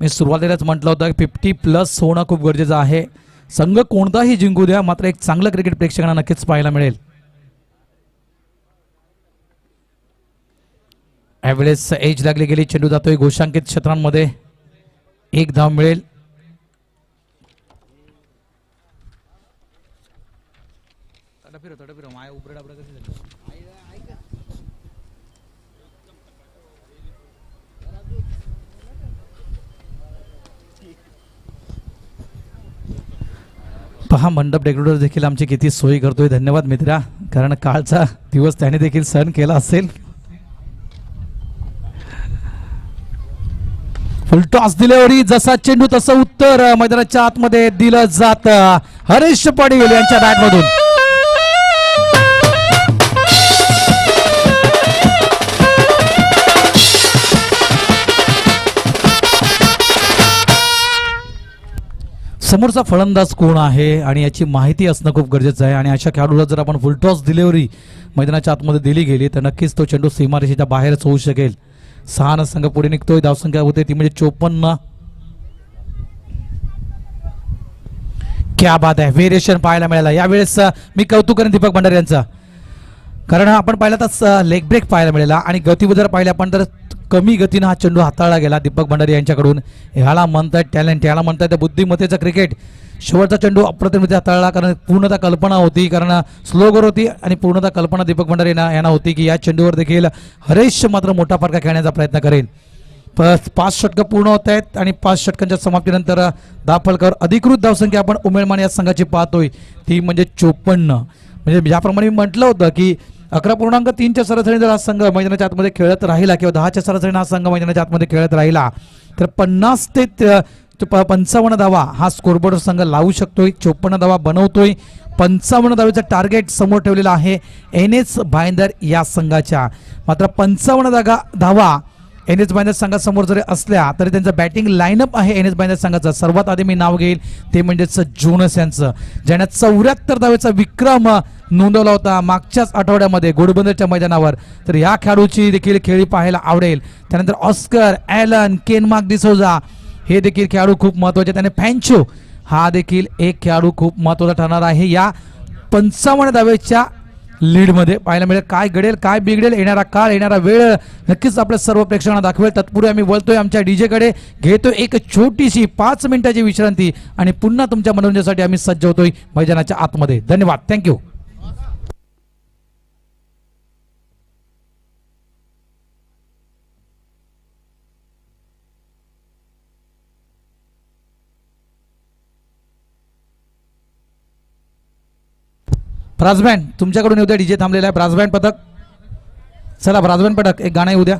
मी सुरुवातीलाच म्हटलं होतं की 50+ होणं खूप गरजेचं आहे. संघ कोणताही जिंकू द्या, मात्र एक चांगलं क्रिकेट प्रेक्षकांना नक्कीच पाहायला मिळेल. यावेळेस एज लागली गेली, चेंडू जातोय घोषांकित क्षेत्रांमध्ये. 1 धाव मिळेल. पहा मंडप डेकोरेटर देखील आमची किती सोयी करतोय. धन्यवाद मित्रा, कारण कालचा दिवस त्याने देखील सहन केला असेल. फुलटॉस डिलिव्हरी, जसा चेंडू तसं उत्तर मैदानाच्या आतमध्ये दिलं जात हरीश पाटील यांच्या बॅटमधून. समोरचा फलंदाज कोण आहे आणि याची माहिती असणं खूप गरजेचं आहे. आणि अशा खेळाडूला जर आपण फुलटॉस डिलिव्हरी मैदानाच्या आतमध्ये दिली गेली तर नक्कीच तो चेंडू सीमारेषेच्या बाहेरच होऊ शकेल. 6 संघ पुढे निघतोय. धावसंख्या होते ती म्हणजे 54. क्या बात आहे, व्हेरिएशन पाहायला मिळाला यावेळेस. मी कौतुक करेन दीपक भंडारी यांचा, कारण आपण पाहिला तर लेग ब्रेक पाहायला मिळाला आणि गती जर पाहिलं आपण तर कमी गतीनं हा चेंडू हाताळला गेला दीपक भंडारी यांच्याकडून. ह्याला म्हणतात टॅलेंट, ह्याला म्हणतात बुद्धिमत्तेचं क्रिकेट. शेवटचा चेंडू अप्रतिमरित्या हाताळला, कारण पूर्णतः कल्पना होती, कारण स्लोगर होती आणि पूर्णतः कल्पना दीपक भंडारी यांना होती की या चेंडूवर देखील हरीश मात्र मोठा फरका खेळण्याचा प्रयत्न करेल. 5 षटकं पूर्ण होत आहेत आणि 5 षटकांच्या समाप्तीनंतर 10 फलकावर अधिकृत धावसंख्या आपण उमेदमान या संघाची पाहतोय ती म्हणजे 54. म्हणजे ज्याप्रमाणे मी म्हटलं होतं की 11.3च्या सरासरी जर हा संघ मैदानाच्या आतमध्ये खेळत राहिला किंवा 10च्या सरासरीने हा संघ मैदानाच्या आतमध्ये खेळत राहिला तर 50 ते 55 धावा हा स्कोरबोर्ड संघ लावू शकतोय. 54 धावा बनवतोय. 55 धावेचं टार्गेट समोर ठेवलेलं आहे NS भाईंदर या संघाच्या. मात्र 55 धावा NS भाईंदर संघासमोर जरी असल्या तरी त्यांचं बॅटिंग लाईनअप आहे NS भाईंदर संघाचं. सर्वात आधी मी नाव घेईल ते म्हणजेच जोनस यांचं, ज्याने 74 धावेचा विक्रम नोंदवला होता मागच्याच आठवड्यामध्ये घोडबंदरच्या मैदानावर. तर या खेळाडूची देखील खेळी पाहायला आवडेल. त्यानंतर ऑस्कर, ॲलन, केन मार्क डिसोजा हे देखील खेळाडू खूप महत्त्वाचे. त्याने फॅन्चो हा देखील एक खेळाडू खूप महत्त्वाचा ठरणार आहे या 55 धावेच्या लीडमध्ये. पाहायला मिळेल काय घडेल, काय बिघडेल. येणारा काळ, येणारा वेळ नक्कीच आपल्या सर्व प्रेक्षकांना दाखवेल. तत्पूर्वी आम्ही बोलतोय आमच्या डीजेकडे, घेतोय एक छोटीशी 5 मिनिटाची विश्रांती आणि पुन्हा तुमच्या मनोरंजनासाठी आम्ही सज्ज होतोय मैदानाच्या आतमध्ये. धन्यवाद, थँक्यू. ब्रासबँड तुमच्याकडून येऊ द्या. डीजे थांबलेला आहे. ब्रासबँड पथक, चला ब्रासबँड पथक एक गाणं येऊ द्या.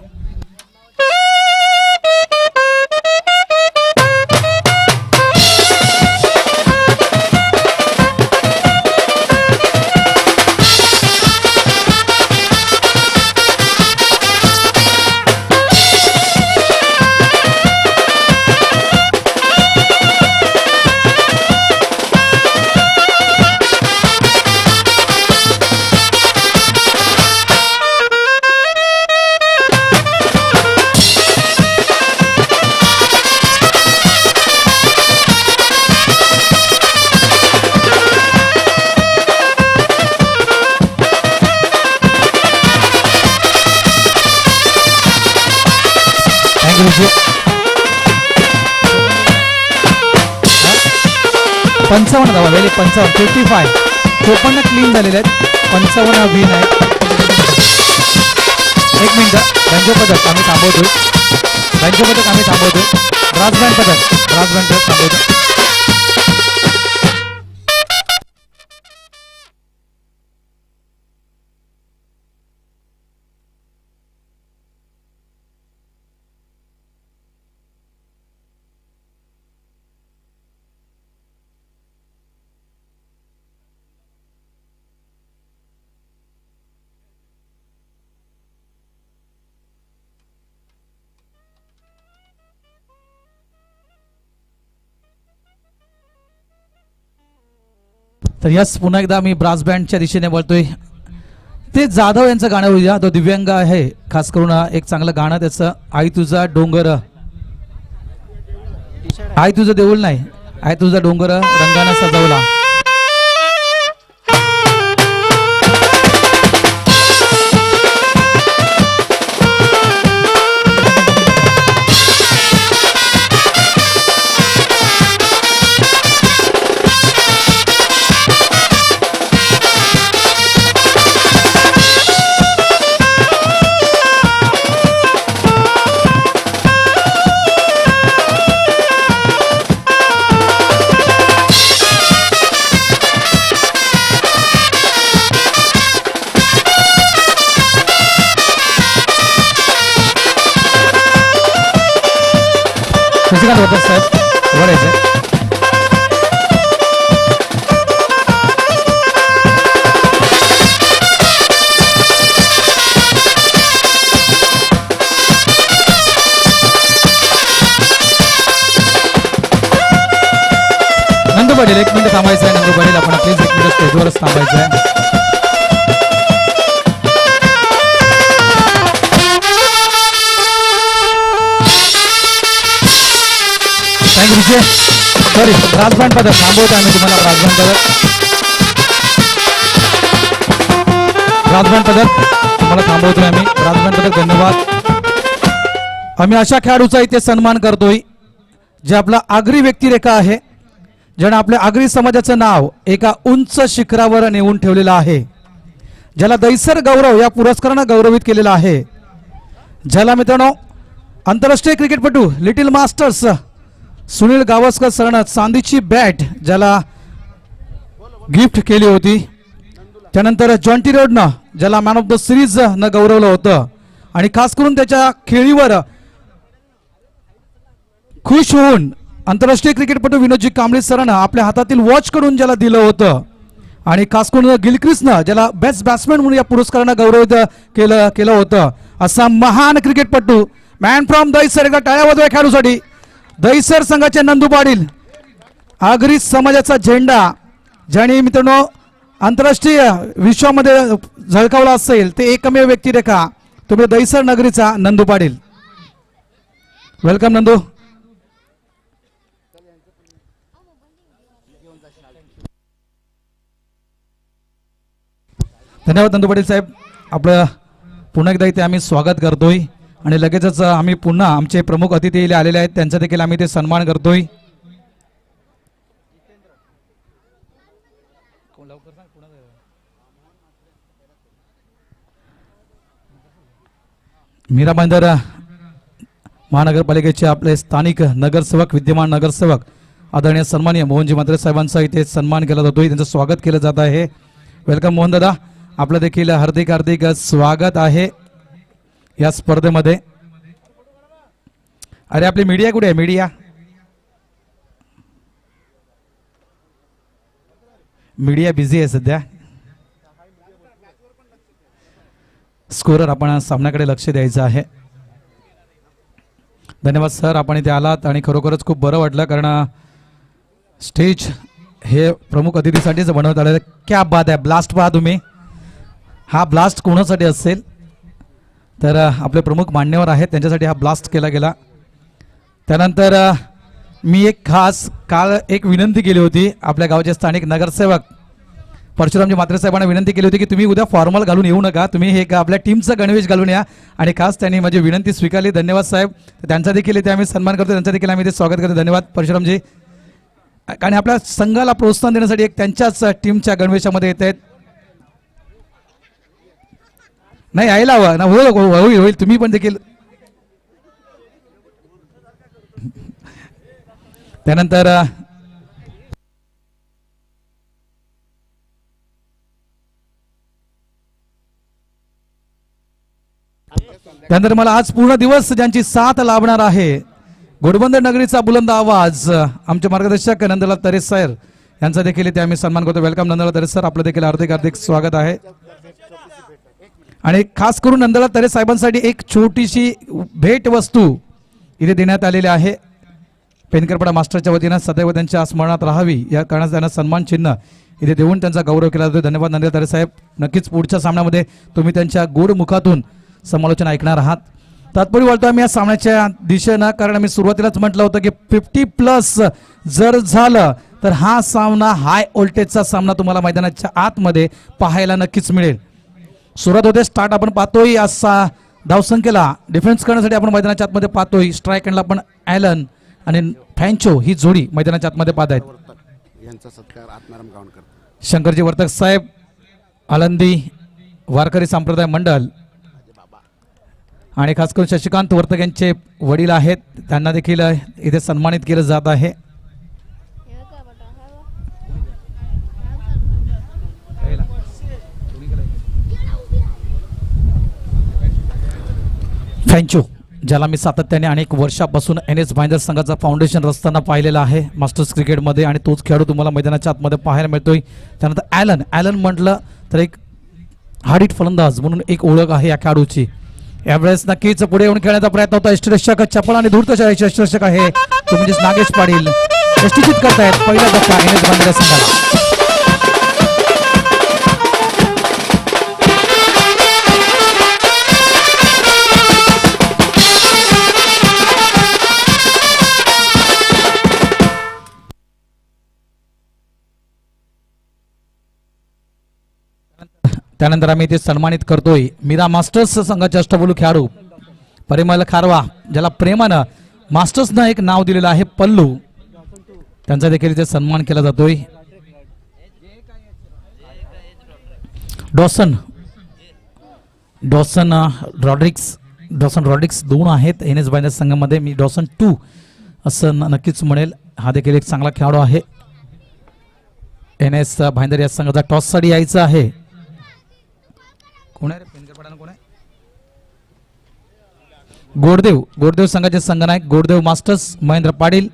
55 धावा वेळी 55 54 क्लीन झालेले आहेत 55 विन आहे. एक मिनिट बँजो पदक आम्ही थांबवतोय. बँजो पदक आम्ही थांबवतोय. ब्रास बँड पदक थांबवतो. तर यस पुन्हा एकदा मी ब्रास बँडच्या दिशेने बोलतोय. ते जाधव यांचं गाणं होऊया. तो दिव्यांग आहे. खास करून एक चांगलं गाणं त्याचं आई तुझा डोंगर. आई तुझं देऊळ नाही आई तुझा डोंगर रंगानं सजवला. शशिकांत होता साहेब वर यायचे. नंदू पाटील एक मिनिट थांबायचं आहे. नंदू पाटील आपण प्लीज एक मिनिट स्टेजवरच थांबायचं आहे. थँक्यू विजय. सॉरी ब्रासबँड पदक थांबवतो आम्ही तुम्हाला. ब्रासबँड पदक तुम्हाला थांबवतोय आम्ही. ब्रासबँड पदक धन्यवाद. आम्ही अशा खेळाडूचा इथे सन्मान करतोय जे आपला आगरी व्यक्तिरेखा आहे, ज्याने आपल्या आगरी समाजाचं नाव एका उंच शिखरावर नेऊन ठेवलेलं आहे, ज्याला दैसर गौरव या पुरस्कारानं गौरवित केलेला आहे, ज्याला मित्रांनो आंतरराष्ट्रीय क्रिकेटपटू लिटिल मास्टर्स सुनील गावस्कर सरनं चांदीची बॅट ज्याला गिफ्ट केली होती, त्यानंतर जॉन्टी रोडनं ज्याला मॅन ऑफ द सिरीज न गौरवलं होतं आणि खास करून त्याच्या खेळीवर खुश होऊन आंतरराष्ट्रीय क्रिकेटपटू विनोदजी कांबळे सरांना आपल्या हातातील वॉच कडून ज्याला दिलं होतं आणि खास करून गिलक्रिस्टनं ज्याला बेस्ट बॅट्समॅन म्हणून या पुरस्कारानं गौरवित केलं होतं, असा महान क्रिकेटपटू मॅन फ्रॉम दैसर. एका टाळ्या वाजवा खेळाडूसाठी. दैसर संघाचे नंदू पाटील, आगरी समाजाचा झेंडा ज्याने मित्रांनो आंतरराष्ट्रीय विश्वामध्ये झळकावला असेल ते एकमेव व्यक्तिरेखा तुम्ही दैसर नगरीचा नंदू पाटील. वेलकम नंदू. धन्यवाद नंदू पाटील साहेब. आपलं पुन्हा एकदा इथे आम्ही स्वागत करतोय आणि लगेचच आम्ही पुन्हा आमचे प्रमुख अतिथी इथे आलेले आहेत त्यांचा देखील आम्ही ते सन्मान करतोय. मीरा बंदर महानगरपालिकेचे आपले स्थानिक नगरसेवक, विद्यमान नगरसेवक आदरणीय सन्माननीय मोहनजी म्हात्रे साहेबांचा इथे सन्मान केला जातोय, त्यांचं स्वागत केलं जात आहे. वेलकम मोहन दादा, आपलं देखील हार्दिक हार्दिक स्वागत आहे या स्पर्धेमध्ये. अरे आपली मीडिया कुठे आहे? मीडिया बिझी आहे सध्या. स्कोरर आपण सामन्याकडे लक्ष द्यायचं आहे. धन्यवाद सर, आपण इथे आलात आणि खरोखरच खूप बरं वाटलं कारण स्टेज हे प्रमुख अतिथीसाठीच बनवण्यात आलेलं. क्या बात आहे. ब्लास्ट पहा तुम्ही. हा ब्लास्ट कोणासाठी असेल तर आपले प्रमुख मान्यवर आहेत त्यांच्यासाठी हा ब्लास्ट केला गेला. त्यानंतर मी एक खास काल एक विनंती केली होती आपल्या गावचे स्थानिक नगरसेवक परशुरामजी म्हात्रे साहेबांना विनंती केली होती की तुम्ही उद्या फॉर्मल घालून येऊ नका, तुम्ही हे आपल्या टीमचं गणवेश घालून या आणि खास त्यांनी माझी विनंती स्वीकारली. धन्यवाद साहेब. त्यांचा देखील इथे आम्ही सन्मान करतो, त्यांचा देखील आम्ही इथे स्वागत करतो. धन्यवाद परशुरामजी. आणि आपल्या संघाला प्रोत्साहन देण्यासाठी एक त्यांच्याच टीमच्या गणवेशामध्ये येत आहेत. नाही यायला हवं ना, होईल होईल तुम्ही पण देखील. त्यानंतर मला आज पूर्ण दिवस ज्यांची साथ लाभणार आहे, घोडबंदर नगरीचा बुलंद आवाज, आमचे मार्गदर्शक नंदलाल तरे सर यांचा देखील इथे आम्ही सन्मान करतो. वेलकम नंदलाल तरे सर, आपलं देखील हार्दिक हार्दिक स्वागत आहे. आणि खास करून नंदलाल तरे साहेबांसाठी एक छोटीशी भेट वस्तू इथे देण्यात आलेली आहे. पेनकरपडा मास्टरच्या वतीनं सदैव त्यांच्या स्मरणात राहावी या कारणास त्यांना सन्मान चिन्ह इथे देऊन त्यांचा गौरव केला जातो. धन्यवाद नंदलाल तरे साहेब. नक्कीच पुढच्या सामन्यामध्ये तुम्ही त्यांच्या गोड मुखातून समालोचन ऐकणार आहात. तात्पुरती बोलतो आम्ही या सामन्याच्या दिशेनं, कारण आम्ही सुरुवातीलाच म्हटलं होतं की 50+ जर झालं तर हा सामना हाय व्होल्टेजचा सामना तुम्हाला मैदानाच्या आतमध्ये पाहायला नक्कीच मिळेल. सुरुवात होते, स्टार्ट आपण पाहतोय असा धावसंख्येला डिफेन्स करण्यासाठी आपण मैदानाच्या आतमध्ये पाहतोय. स्ट्राईक एंडला आपण ॲलन आणि फ्रँचो ही जोडी मैदानाच्या आतमध्ये पाहत आहेत. शंकरजी वर्तक साहेब, आळंदी वारकरी संप्रदाय मंडळ आणि खास करून शशिकांत वर्तक यांचे वडील आहेत, त्यांना देखील इथे सन्मानित केलं जात आहे. फ्रँचो ज्याला मी सातत्याने अनेक वर्षापासून NS भाईंदर संघाचा फाउंडेशन रचताना पाहिलेला आहे मास्टर्स क्रिकेटमध्ये, आणि तोच खेळाडू तुम्हाला मैदानाच्या आतमध्ये पाहायला मिळतोय. त्यानंतर ॲलन म्हटलं तर एक हाडीट फलंदाज म्हणून एक ओळख आहे या खेळाडूची. यावेळेस नक्कीच पुढे येऊन खेळण्याचा प्रयत्न होता. यष्टिरक्षक चपळ आणि धूर्त यष्टिरक्षक आहे तो म्हणजेच नागेश पाटील यष्टिचित करतायत पहिला धक्का NS भाईंदर संघाला. त्यानंतर आम्ही इथे सन्मानित करतोय मीरा मास्टर्स संघाचे अष्टपैलू खेळाडू परिमल खारवा, ज्याला प्रेमानं मास्टर्सनं एक नाव दिलेलं आहे पल्लू, त्यांचा देखील इथे सन्मान केला जातोय. डॉसन रॉड्रिक्स 2 आहेत NS भाईंदर संघामध्ये. मी डॉसन 2 असं नक्कीच म्हणेल. हा देखील एक चांगला खेळाडू आहे. NS भाईंदर या संघाचा टॉससाठी यायचं आहे. कोण आहे पेनकरपडानं, कोण आहे? गोडदेव संघाचे संघनायक गोडदेव masters Mahendra Patil.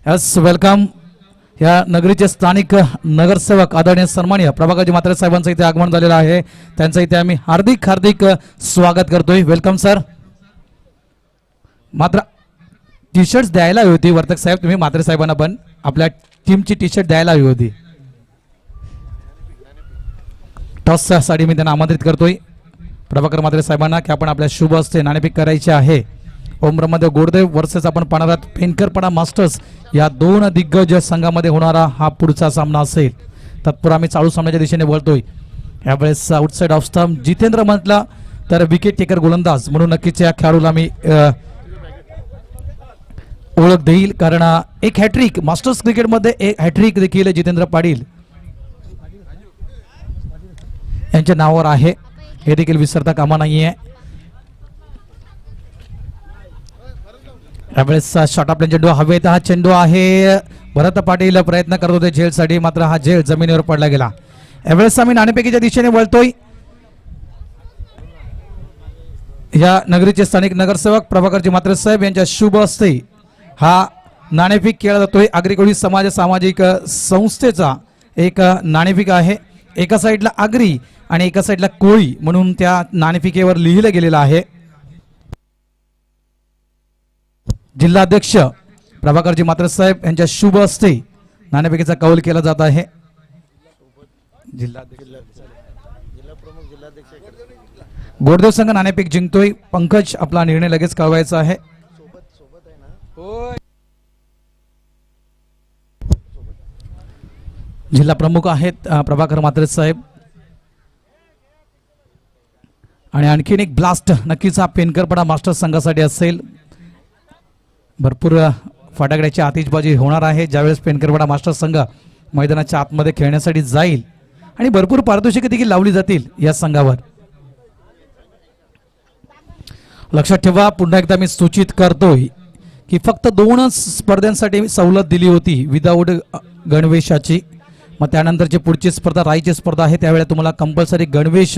Yes, welcome. या नगरीचे स्थानिक नगरसेवक आदरणीय सन्माननीय प्रभाकरजी म्हात्रे साहेबांचं इथे आगमन झालेलं आहे. त्यांचं इथे आम्ही हार्दिक हार्दिक स्वागत करतोय. Welcome sir. मात्र टी शर्ट्स द्यायला हवी होती वर्तक साहेब, तुम्ही म्हात्रे साहेबांना पण आपल्या टीमची टी शर्ट द्यायला हवी होती. टॉससाठी मी त्यांना आमंत्रित करतोय प्रभाकर म्हात्रे साहेबांना की आपण आपल्या शुभ हस्ते नाणेफेक करायचे आहे. ओमरमध्ये गोडदेव वर्सेस आपण पाहणार आहोत पेनकरपडा मास्टर्स या 2 दिग्गज संघामध्ये होणारा हा पुढचा सामना असेल. तत्पूर्वी आम्ही चालू सामन्याच्या दिशेने वळतोय. यावेळेस आउटसाइड ऑफ स्टंप जितेंद्र म्हटलं तर विकेट टेकर गोलंदाज म्हणून नक्कीच या खेळाडूला मी ओळख देईल, कारण एक हॅट्रिक मास्टर्स क्रिकेटमध्ये एक हॅट्रिक देखील जितेंद्र पाटील यांच्या नावावर आहे, हे देखील विसरता कामा नाहीये. यावेळेस शॉर्ट ऑफ चेंडू हवेत, हा चेंडू आहे. भरत पाटील प्रयत्न करत होते झेलसाठी, मात्र हा झेल जमिनीवर पडला गेला. यावेळेस आम्ही नाणेफेकीच्या दिशेने वळतोय. या नगरीचे स्थानिक नगरसेवक प्रभाकरजी म्हात्रे साहेब यांच्या शुभ हस्ते हा नाणेफेक केला जातोय. आगरी समाज सामाजिक संस्थेचा एक नाणेफेक आहे. एका साईडला आगरी आणि एका साईडला कोळी म्हणून त्या नाणेफेकीवर लिहिलं गेलेलं आहे. जिल्हाध्यक्ष प्रभाकरजी म्हात्रे साहेब यांच्या शुभ हस्ते नाणेफेकीचा कौल केला जात आहे. गोडदेव संघ नाणेफेक जिंकतोय. पंकज आपला निर्णय लगेच कळवायचा आहे. जिल्हा प्रमुख आहेत प्रभाकर म्हात्रे साहेब. आणि आणखीन एक ब्लास्ट नक्कीच हा पेनकरपडा मास्टर्स संघासाठी असेल. भरपूर फटाकड्याची आतिषबाजी होणार आहे ज्यावेळेस पेनकरवाडा मास्टर संघ मैदानाच्या आतमध्ये खेळण्यासाठी जाईल आणि भरपूर पारितोषिके देखील लावली जातील या संघावर. लक्षात ठेवा, पुन्हा एकदा मी सूचित करतोय की फक्त 2 स्पर्धांसाठी सवलत दिली होती विदाऊट गणवेशाची. मग त्यानंतरची पुढची स्पर्धा राईची स्पर्धा आहे, त्यावेळेला तुम्हाला कंपल्सरी गणवेश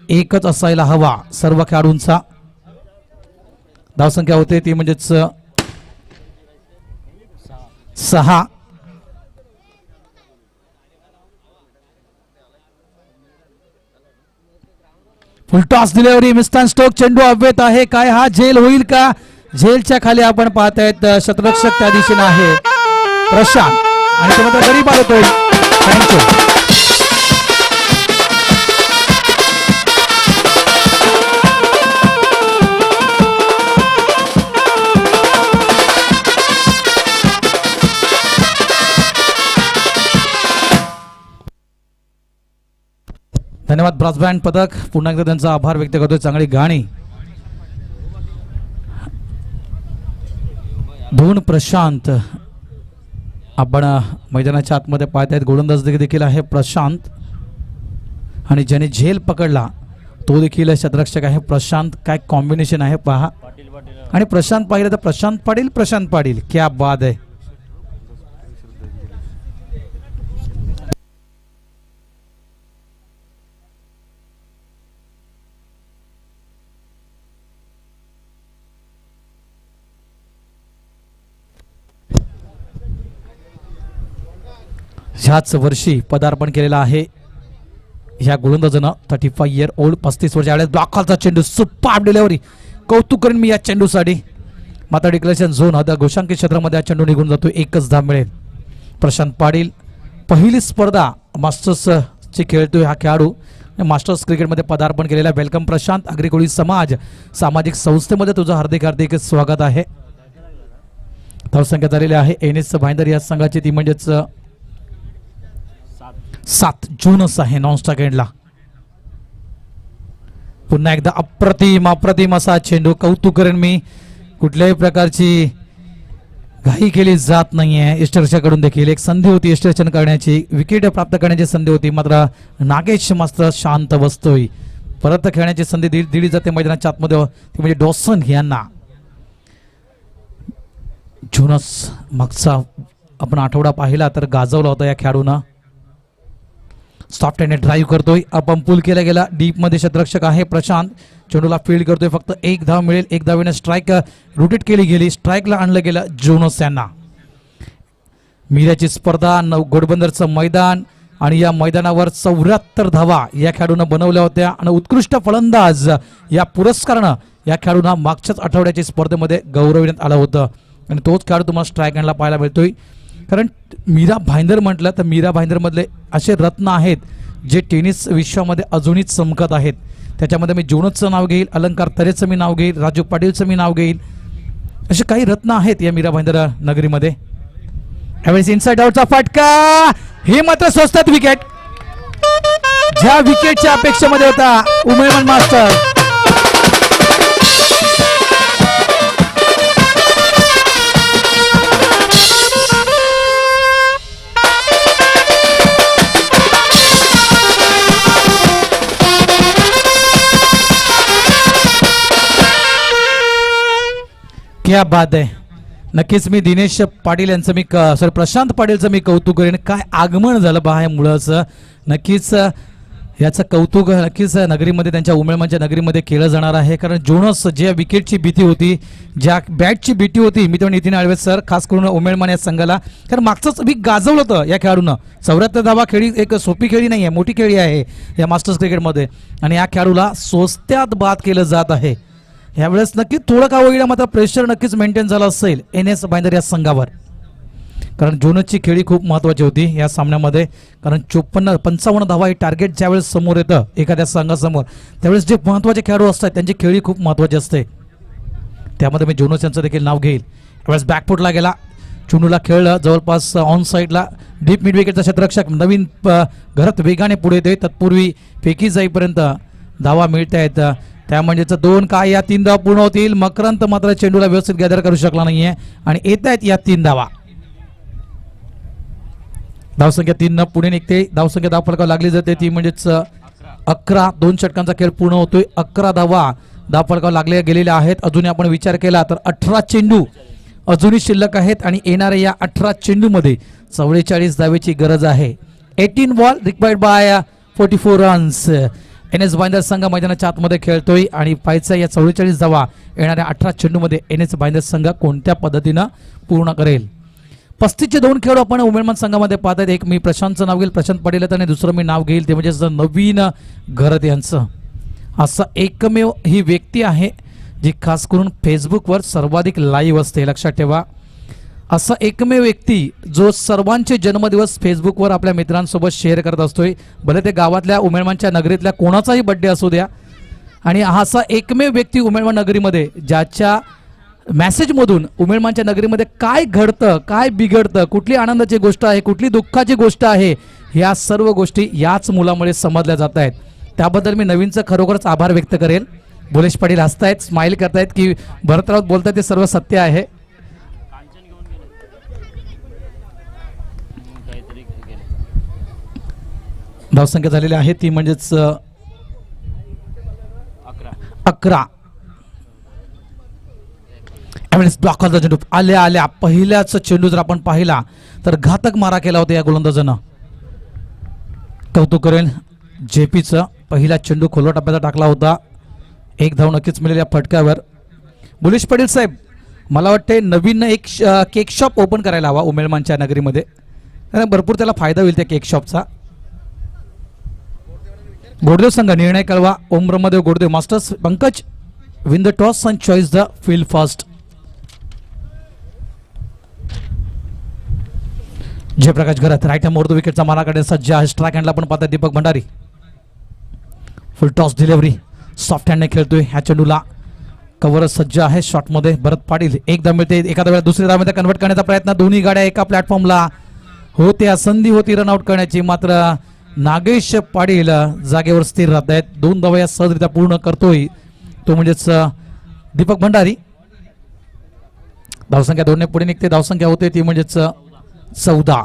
एकच असायला हवा सर्व खेळाडूंचा. धावसंख्या होते ती म्हणजेच 6. फुलटॉस दिल्यावर मिस्टर स्टोक चेंडू अव्यत आहे. काय हा झेल होईल का? झेलच्या खाली आपण पाहतायत शतरक्षक त्या दिशेने आहे प्रशांत आणि तो मात्र गडी पाहतोय. थँक्यू. धन्यवाद. ब्रास बँड पदक पुन्हा एकदा त्यांचा आभार व्यक्त करतोय. चांगली गाणी. धून प्रशांत आपण मैदानाच्या आतमध्ये पाहतायत. गोलंदाज देखील आहे प्रशांत आणि ज्याने झेल पकडला तो देखील शतरक्षक आहे प्रशांत. काय कॉम्बिनेशन आहे पहा. आणि प्रशांत पाहिलं तर प्रशांत पाटील क्या बात आहे. ह्याच वर्षी पदार्पण केलेला आहे ह्या गोलंदाजानं. 35 इयर ओल्ड, 35 वर्ष. यावेळेस ब्लॉक खालचा चेंडू, सुपर डिलिव्हरी. कौतुक करेन मी या चेंडूसाठी. मात्र डिक्लेरेशन झोन आता घोषांकित क्षेत्रामध्ये हा चेंडू निघून जातो. 1च धाव मिळेल. प्रशांत पाटील पहिली स्पर्धा मास्टर्सची खेळतोय हा खेळाडू. मास्टर्स क्रिकेटमध्ये पदार्पण केलेला. वेलकम प्रशांत. अग्रिकोळी समाज सामाजिक संस्थेमध्ये तुझं हार्दिक हार्दिक स्वागत आहे. धावसंख्या झालेली आहे NS भाईंदर या संघाची ती म्हणजेच 7 जूनच आहे नॉन स्टॉक एंडला. पुन्हा एकदा अप्रतिम असा चेंडू. कौतुक करेन मी. कुठल्याही प्रकारची घाई केली जात नाहीये यष्टरक्षकाकडून देखील. एक संधी होती यष्टरक्षण करण्याची, विकेट प्राप्त करण्याची संधी होती, मात्र नागेश मात्र शांत बसतोय. परत खेळण्याची संधी दिली जाते मैदानाच्या आतमध्ये, ती म्हणजे डॉसन यांना. जूनच मागचा आपण आठवडा पाहिला तर गाजवला होता या खेळाडूनं. सॉफ्ट हँड ड्राईव्ह करतोय. आपण पुल केला गेला. डीप मध्ये शतरक्षक आहे प्रशांत. चेंडूला फील्ड करतोय. फक्त 1 धाव मिळेल. 1 धावेने स्ट्राईक रोटेट केली गेली. स्ट्राईकला आणलं गेलं जोनस यांना. मीराची स्पर्धा, घोडबंदरचं मैदान आणि या मैदानावर 74 धावा या खेळाडूनं बनवल्या होत्या आणि उत्कृष्ट फलंदाज या पुरस्कारानं या खेळाडूंना मागच्याच आठवड्याच्या स्पर्धेमध्ये गौरविण्यात आलं होतं आणि तोच खेळाडू तुम्हाला स्ट्राईक हँडला पाहायला मिळतोय. कारण मीरा भाईंदर म्हटलं तर मीरा भाईंदरमधले असे रत्न आहेत जे टेनिस विश्वामध्ये अजूनही चमकत आहेत. त्याच्यामध्ये मी जोनसचं नाव घेईल, अलंकार तरेचं मी नाव घेईल, राजू पाटीलचं मी नाव घेईल. असे काही रत्न आहेत या मीरा भाईंदर नगरीमध्ये. यावेळेस इनसाइड आउटचा फटका. हे मात्र स्वस्तात विकेट. ज्या विकेटच्या अपेक्षेमध्ये होता उमेदवार मास्टर. क्या बात आहे. नक्कीच मी दिनेश पाटील यांचं मी प्रशांत पाटीलचं मी कौतुक करेन. काय आगमन झालं पहा या मुलाचं. नक्कीच याचं कौतुक नक्कीच नगरीमध्ये त्यांच्या उमेळमांच्या नगरीमध्ये केलं जाणार आहे. कारण जोनस ज्या विकेटची भीती होती, ज्या बॅटची भीती होती, मी तो नितीन आळवे सर खास करून उमेळमान या संघाला, कारण मागचंच मी गाजवलं होतं या खेळाडूनं. 74 धावा खेळी एक सोपी खेळी नाही आहे, मोठी खेळी आहे या मास्टर्स क्रिकेटमध्ये आणि या खेळाडूला स्वस्त्यात बाद केलं जात आहे. यावेळेस नक्कीच थोडं का होईना मात्र प्रेशर नक्कीच मेंटेन झालं असेल NS भाईंदर या संघावर. कारण जोनसची खेळी खूप महत्त्वाची होती या सामन्यामध्ये. कारण 55 धावा हे टार्गेट ज्यावेळेस समोर येतं एखाद्या संघासमोर, त्यावेळेस जे महत्त्वाचे खेळाडू असतात त्यांची खेळी खूप महत्त्वाची असते. त्यामध्ये मी जोनस यांचं देखील नाव घेईल. यावेळेस बॅकफुटला गेला, चुंडूला खेळलं जवळपास ऑन साईडला. डीप मिड विकेटचा क्षेत्ररक्षक नवीन घरात वेगाने पुढे येते. तत्पूर्वी फेकी जाईपर्यंत धावा मिळत आहेत. त्या म्हणजेच 2 काय या 3 धावा पूर्ण होतील. मकरंद मात्र चेंडूला व्यवस्थित गॅदर करू शकला नाहीये आणि येत आहेत या 3 धावा. धावसंख्या 3 न पुढे निघते. धावसंख्या धावफलकावर लागली जाते ती म्हणजेच 11. 2 षटकांचा खेळ पूर्ण होतोय. 11 धावा धावफलकावर लागल्या गेलेल्या आहेत. अजूनही आपण विचार केला तर 18 चेंडू अजूनही शिल्लक आहेत आणि येणाऱ्या या 18 चेंडू मध्ये 44 धावेची गरज आहे. 18 ball required by 44 runs. NS Bhayandar संघ मैदानाच्या आतमध्ये खेळतोय आणि पाहायचं या 44 धावा येणाऱ्या 18 चेंडू मध्ये NS भाईंदर संघ कोणत्या पद्धतीनं पूर्ण करेल. 35चे 2 खेळाडू आपण उमेदवार संघामध्ये पाहतात. एक मी प्रशांतचं नाव घेईल, प्रशांत पाटील आणि दुसरं मी नाव घेईल ते म्हणजे नवीन घरत यांचं. असं एकमेव ही व्यक्ती आहे जी खास करून फेसबुकवर सर्वाधिक लाईव्ह असते. लक्षात ठेवा, असा एकमेव व्यक्ती जो सर्वांचे जन्मदिवस फेसबुकवर आपल्या मित्रांसोबत शेअर करत असतोय. भले ते गावातल्या उमेदवारांच्या नगरीतल्या कोणाचाही बड्डे असू द्या. आणि असा एकमेव व्यक्ती उमेदवार नगरीमध्ये ज्याच्या मॅसेजमधून उमेदवारांच्या नगरीमध्ये काय घडतं, काय बिघडतं, कुठली आनंदाची गोष्ट आहे, कुठली दुःखाची गोष्ट आहे, ह्या सर्व गोष्टी याच मुलामुळे समजल्या जात आहेत. त्याबद्दल मी नवीनचं खरोखरच आभार व्यक्त करेल. भुलेश पाटील हसतायत, स्माइल करतायत की भरत राऊत बोलतायत ते सर्व सत्य आहे. धावसंख्या झालेली आहे ती म्हणजेच 11. ब्लॉक चेंडू आल्या पहिल्याच चेंडू जर आपण पाहिला तर घातक मारा केला होता या गोलंदाजानं. कौतुक करेल जेपीचं. पहिला चेंडू खोलवा टप्प्याचा टाकला होता. 1 धाव नक्कीच मिळेल या फटक्यावर. भुलेश पाटील साहेब, मला वाटते नवीन एक केक शॉप ओपन करायला हवा उमेदवारांच्या नगरीमध्ये. भरपूर त्याला फायदा होईल त्या केक शॉपचा. गोडदेव संघ निर्णय कळवा. ओम ब्रह्मदेव गोडदेव masters. Pankaj win the toss and choice the field first. Jayprakash Gharat right arm over the विकेटचा मारा काढण्यास सज्ज आहे. स्ट्राईक हँडला पण पाहतात Deepak Bhandari. Full toss delivery soft हँडने खेळतोय. ह्या चेंडूला कव्हर सज्ज आहे. शॉटमध्ये भरत पाटील. एकदा मिळते, एखाद्या वेळा दुसऱ्या धावेमध्ये कन्वर्ट करण्याचा प्रयत्न. दोन्ही गाड्या एका प्लॅटफॉर्मला होत्या. संधी होती रनआउट करण्याची, मात्र नागेश पाटील जागेवर स्थिर राहत आहेत. 2 धावा या सहजरित्या पूर्ण करतोय तो म्हणजेच दीपक भंडारी. धावसंख्या 2 ने पुढे निघते. धावसंख्या होते ती म्हणजेच 14.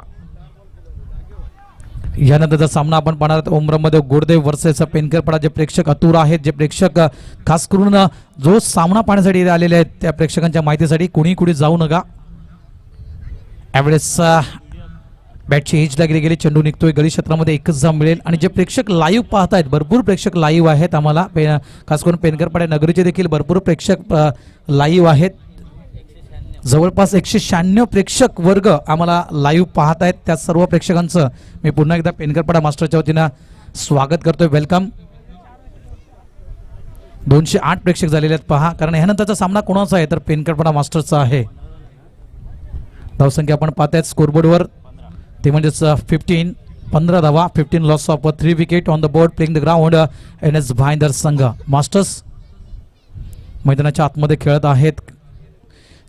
यानंतरचा सामना आपण पाहणार आहोत ओम ब्रह्मदेव गोडदेव वर्सेस पेनकरपाडा. जे प्रेक्षक अतुर आहेत, जे प्रेक्षक खास करून जो सामना पाहण्यासाठी आलेले आहेत, त्या प्रेक्षकांच्या माहितीसाठी कुणी जाऊ नका. यावेळेस बॅटची एजला गेली, चेंडू निघतोय. गडी क्षेत्रामध्ये एकच धाव मिळेल. आणि जे प्रेक्षक लाईव्ह पाहतायत, भरपूर प्रेक्षक लाईव्ह आहेत आम्हाला. खास करून पेनकरपाडा नगरीचे देखील भरपूर प्रेक्षक लाईव्ह आहेत. जवळपास 196 प्रेक्षक वर्ग आम्हाला लाईव्ह पाहत आहेत. त्या सर्व प्रेक्षकांचं मी पुन्हा एकदा पेनकरपाडा मास्टरच्या वतीनं स्वागत करतोय. वेलकम. 208 प्रेक्षक झालेले आहेत पहा. कारण ह्यानंतरचा सामना कोणाचा आहे तर पेनकरपाडा मास्टरचा आहे. धावसंख्या आपण पाहतायत स्कोरबोर्डवर ते म्हणजेच 15 धावा. 15 loss of 3 wicket on the board. Playing the ground NS Bhayandar संघ. मास्टर्स मैदानाच्या आतमध्ये खेळत आहेत.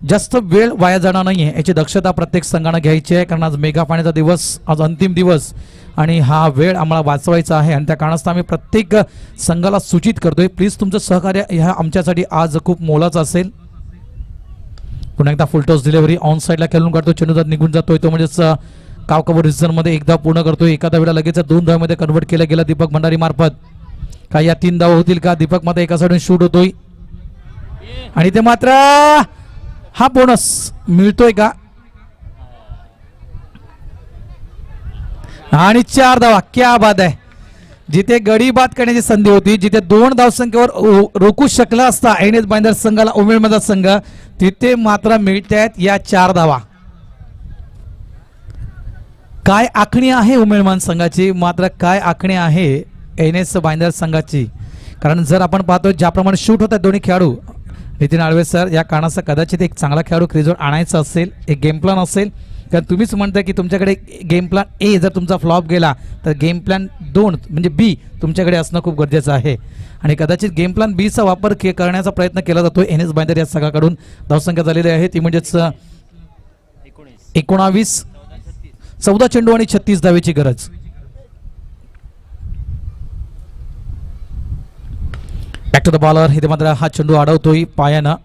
जास्त वेळ वाया जाणार नाहीये याची दक्षता प्रत्येक संघानं घ्यायची आहे. कारण आज मेगा पाण्याचा दिवस, आज अंतिम दिवस आणि हा वेळ आम्हाला वाचवायचा आहे. आणि त्या कारणास्तव आम्ही प्रत्येक संघाला सूचित करतोय, प्लीज तुमचं सहकार्य ह्या आमच्यासाठी आज खूप मोलाचं असेल. पुन्हा एकदा फुलटॉस डिलिव्हरी ऑन साईडला खेळून काढतो. चेंडू निघून जातोय तो म्हणजेच काव कव्हर रिझन मध्ये एकदा पूर्ण करतोय. एखाद्या वेळेला लगेच 2 धावांमध्ये कन्वर्ट केलं गेलं दीपक भंडारी मार्फत. काय या 3 धावा होतील का? दीपक मात्र एका साईडून शूट होतोय आणि ते मात्र हा बोनस मिळतोय का? आणि 4 धावा. क्या बात आहे. जिथे गडी बाद करण्याची संधी होती, जिथे 2 धावसंख्येवर रोखू शकला असता NS भाईंदर संघाला उमेदवार संघ, तिथे मात्र मिळतायत या 4 धावा. काय आखणी आहे उमेदवार संघाची, मात्र काय आखणी आहे NS भाईंदर संघाची. कारण जर आपण पाहतो ज्याप्रमाणे शूट होतात दोन्ही खेळाडू, नितीन आळवे सर, या कारणाचा कदाचित एक चांगला खेळाडू क्रीजवर आणायचा असेल, एक गेम प्लॅन असेल. कारण तुम्हीच म्हणताय की तुमच्याकडे गेम प्लॅन ए जर तुमचा फ्लॉप गेला तर गेम प्लॅन 2 म्हणजे बी तुमच्याकडे असणं खूप गरजेचं आहे. आणि कदाचित गेम प्लॅन बी चा वापर करण्याचा प्रयत्न केला जातो NS भाईंदर या संघाकडून. धावसंख्या झालेली आहे ती म्हणजेच 19. 14 चेंडू आणि 36 धावेची गरज. Back to the bowler. इथे मात्र हा चेंडू अडवतोय पायानं.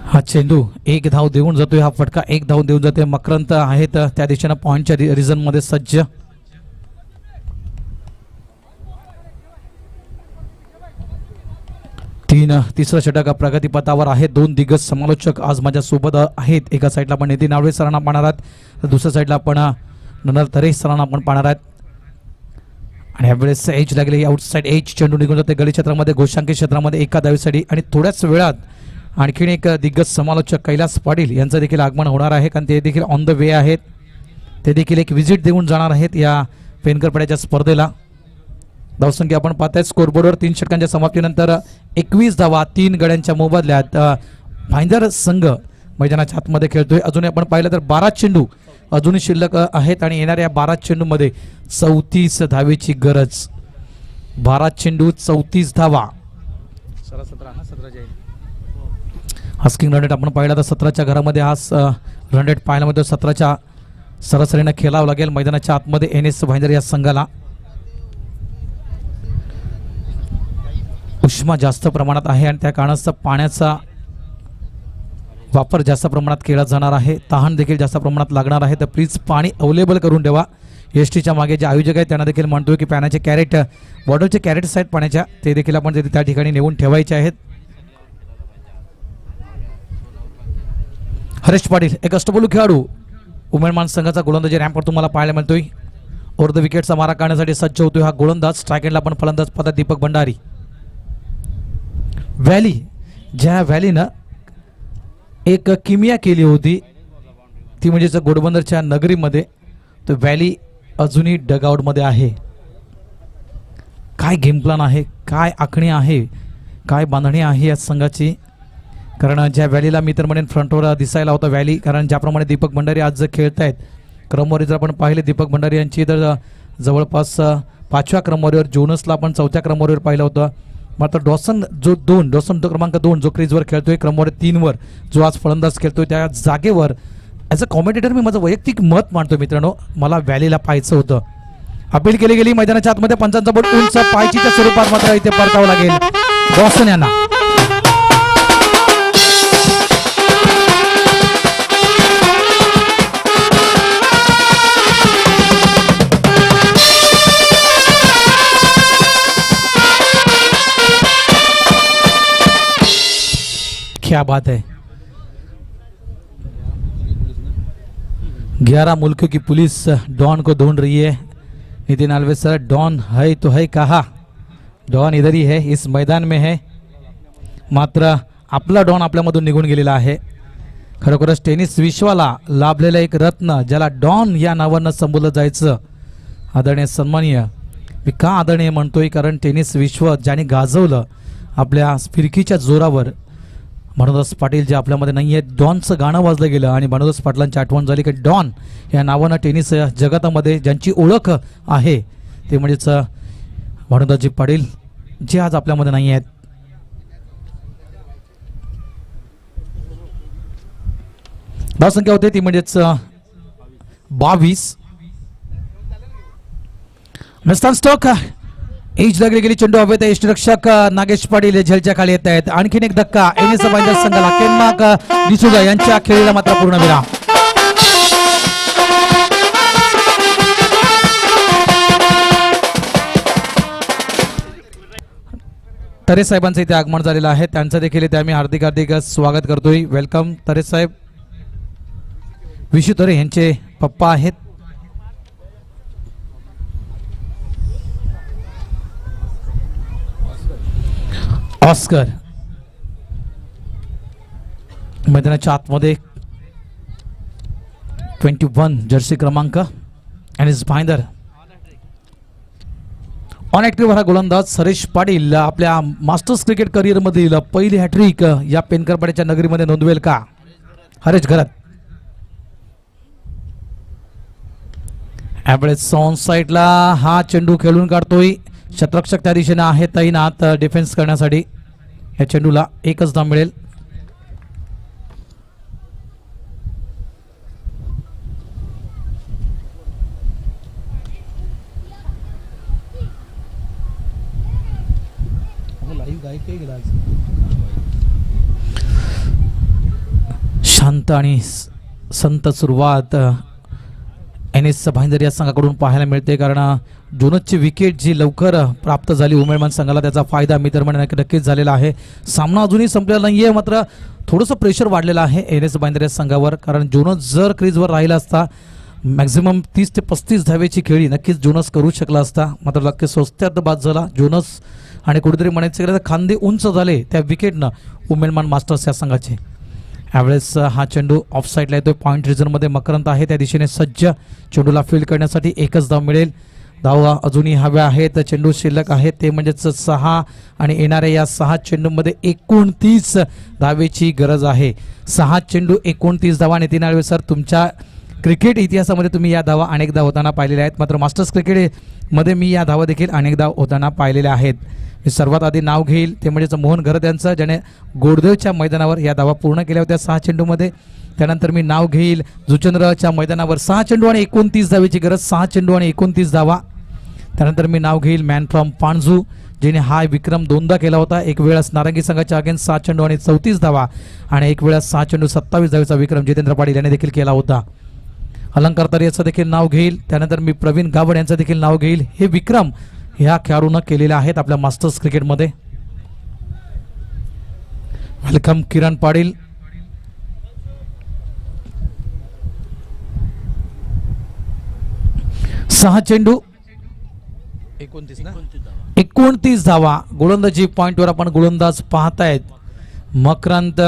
हा चेंडू एक धाव देऊन जातोय. हा फटका एक धाव देऊन जातोय. मकरंद आहेत त्या दिशेनं पॉइंटच्या रिझन मध्ये सज्ज. तिसरं षटक प्रगतीपथावर आहे. दोन दिग्गज समालोचक आज माझ्या सोबत आहेत. एका साईडला आपण नितीन नावडे सरांना पाहणार आहात, तर दुसऱ्या साईडला आपण ननल तरे सरांना आपण पाहणार आहात. आणि यावेळेस एज लागले. आउटसाइड एज चेंडू निघून जाते गली क्षेत्रामध्ये, गोशांकी क्षेत्रामध्ये एका धावेसाठी. आणि थोड्याच वेळात आणखीन एक दिग्गज समालोचक कैलास पाटील यांचं देखील आगमन होणार आहे, कारण ते देखील ऑन द वे आहेत. ते देखील एक व्हिजिट देऊन जाणार आहेत या पेनकरपड्याच्या स्पर्धेला. धावसंख्या आपण पाहताय स्कोरबोर्डवर 3 षटकांच्या समाप्तीनंतर 21 धावा 3 गड्यांच्या मोबदल्यात भाईंदर संघ मैदानाच्या आतमध्ये खेळतोय. अजूनही आपण पाहिलं तर 12 चेंडू अजूनही शिल्लक आहेत आणि येणाऱ्या 12 चेंडूमध्ये 34 धावेची गरज. 12 चेंडू 34 धावा. हस्किंग रन रेट आपण पाहिला तर 17च्या घरामध्ये हा रन रेट पाहायला मिळतो. 17च्या सरासरीनं खेळावं लागेल मैदानाच्या आतमध्ये NS भाईंदर या संघाला. उष्मा जास्त प्रमाणात आहे आणि त्या कारणास्तव पाण्याचा वापर जास्त प्रमाणात केला जाणार आहे. तहान देखील जास्त प्रमाणात लागणार आहे, तर प्लीज पाणी अवेलेबल करून ठेवा. एसटीच्या मागे जे आयोजक आहेत त्यांना देखील म्हणतोय की पाण्याचे कॅरेट, बॉटलचे कॅरेट्स आहेत पाण्याच्या, ते देखील आपण त्या ठिकाणी नेऊन ठेवायचे आहेत. हरेश पाटील एक अष्टपैलू खेळाडू उमेदमान संघाचा गोलंदाजी रॅम्पवर तुम्हाला पाहायला मिळतोय. ओव्हर द विकेटचा मारा काढण्यासाठी सज्ज होतोय हा गोलंदाज. स्ट्राईक एंडला आपण फलंदाज पदात दीपक भंडारी. व्हॅली, ज्या व्हॅलीनं एक किमिया केली होती ती म्हणजेच घोडबंदरच्या नगरीमध्ये, तो व्हॅली अजूनही डगआउटमध्ये आहे. काय गेम प्लॅन आहे, काय आखणी आहे, काय बांधणी आहे या संघाची. कारण ज्या व्हॅलीला मी तर म्हणेन फ्रंटवर दिसायला होता व्हॅली, कारण ज्याप्रमाणे दीपक भंडारी आज जर खेळत आहेत क्रमवारी जर आपण पाहिले दीपक भंडारी यांची तर जवळपास 5व्या क्रमवारीवर, जोनसला आपण 4थ्या क्रमवारीवर पाहिलं होतं. मात्र डॉसन क्रमांक 2 जो क्रीजवर खेळतोय, क्रमवारी 3 वर जो आज फलंदाज खेळतोय, त्या जागेवर ॲज अ कॉमेंटेटर मी माझं वैयक्तिक मत मांडतो मित्रांनो, मला व्हॅलीला पाहायचं होतं. अपील केली गेली मैदानाच्या आतमध्ये. पंचांचा बोट उंच पायचीच्या स्वरूपात मात्र इथे परतावं लागेल डॉसन यांना. क्या बात है. 11 मुल्कों की पुलिस डॉन को ढूंढ रही है. नितिन नालवे सर, डॉन है तो है कहा? डॉन इधर ही है, इस मैदान में है. मात्र आपला डॉन आपल्यामधून निघून गेलेला आहे. खरोखरच टेनिस विश्वाला लाभलेला एक रत्न, ज्याला डॉन या नावानं संबोधलं जायचं. आदरणीय सन्माननीय. मी का आदरणीय म्हणतोय, कारण टेनिस विश्व ज्याने गाजवलं आपल्या फिरकीच्या जोरावर. मनोदास पाटील जे आपल्यामध्ये नाही आहेत, डॉनचं गाणं वाजलं गेलं आणि मनोदास पाटलांची आठवण झाली की डॉन या नावानं टेनिस जगतामध्ये ज्यांची ओळख आहे ते म्हणजेच मनोदासजी पाटील, जे आज आपल्यामध्ये नाही आहेत. धावसंख्या होते ती म्हणजेच 22. मिस्टर स्टॉक एज लागली गेली. चेंडू हवेत. यष्टीरक्षक नागेश पाटील झेलच्या खाली येत आहेत. आणखीन एक धक्का NS भाईंदर संघाला. केनमाक डिसुजा यांच्या खेळीला मात्र पूर्णविराम. तरे साहेबांचं इथे आगमन झालेलं आहे, त्यांचं देखील इथे आम्ही हार्दिक हार्दिक स्वागत करतोय. वेलकम तरे साहेब. विशू तरे यांचे पप्पा आहेत. ऑस्कर मैदानाच्या आतमध्ये 21 जर्सी क्रमांक NS भाईंदर. ऑन ऍक्टिव्ह हा गोलंदाज हरेश पाटील आपल्या मास्टर्स क्रिकेट करिअर मधील पहिली हॅट्रिक या पेनकरपाड्याच्या नगरीमध्ये नोंदवेल का? हरेश घरात. ॲव्हरेज ऑन साईडला हा चेंडू खेळून काढतोय. क्षेत्ररक्षक त्या दिशेने आहे तैनात डिफेन्स करण्यासाठी. या चेंडूला एकच धाव मिळेल. शांत आणि संत सुरुवात एन एस भाईंदर या संघाकडून पाहायला मिळते, कारण जोनसची विकेट जी लवकर प्राप्त झाली उमेदवार संघाला त्याचा फायदा मी तर म्हणेन नक्कीच झालेला आहे. सामना अजूनही संपलेला नाहीये, मात्र थोडंसं प्रेशर वाढलेलं आहे एन एस भाईंदर या संघावर, कारण जोनस जर क्रीजवर राहिला असता मॅक्झिमम 30 ते 35 धावेची खेळी नक्कीच जोनस करू शकला असता, मात्र लक्ष स्वस्त्यात बाद झाला जोनस आणि कुठेतरी म्हणायचं गेलं तर खांदे उंच झाले त्या विकेटनं उमेदवार मास्टर्स या संघाचे. यावेळेस हा चेंडू ऑफ साईडला येतोय, पॉईंट रिझनमध्ये मकरंद आहे त्या दिशेने सज्ज, चेंडूला फील्ड करण्यासाठी एकच धाव मिळेल. धावा अजूनही हव्या आहेत, चेंडू शिल्लक आहेत ते म्हणजेच 6 आणि येणाऱ्या या 6 चेंडूमध्ये 29 धावेची गरज आहे. 6 चेंडू 29 धावा आणि 3 सर तुमच्या क्रिकेट इतिहासामध्ये तुम्ही या धावा अनेकदा होताना पाहिलेल्या आहेत, मात्र मास्टर्स क्रिकेटमध्ये मी या धावा देखील अनेकदा होताना पाहिलेल्या आहेत. मी सर्वात आधी नाव घेईल ते म्हणजेच मोहन घरत यांचं, ज्याने गोडदेवच्या मैदानावर या धावा पूर्ण केल्या होत्या 6 चेंडूमध्ये. त्यानंतर मी नाव घेईल जुचंद्रच्या मैदानावर 6 चेंडू आणि 29 धावेची गरज, 6 चेंडू आणि 29 धावा. त्यानंतर मी नाव घेईल मॅन फ्रॉम पाणजू, जिने हा विक्रम 2दा केला होता, एक वेळेस नारंगी संघाच्या अगेन्स्ट 6 चेंडू आणि 34 धावा आणि एक वेळेस 6 चेंडू 27 धावेचा विक्रम जितेंद्र पाटील याने देखील केला होता. अलंकार तर याचं देखील नाव घेईल. त्यानंतर मी प्रवीण गावड यांचं देखील नाव घेईल. हे विक्रम ह्या खेळाडूंना केलेले आहेत आपल्या मास्टर्स क्रिकेटमध्ये. वेलकम किरण पाटील. सहा चेंडू 29 धावा. गोलंदाजी पॉइंटवर आपण गोलंदाज पाहतायत मकरंद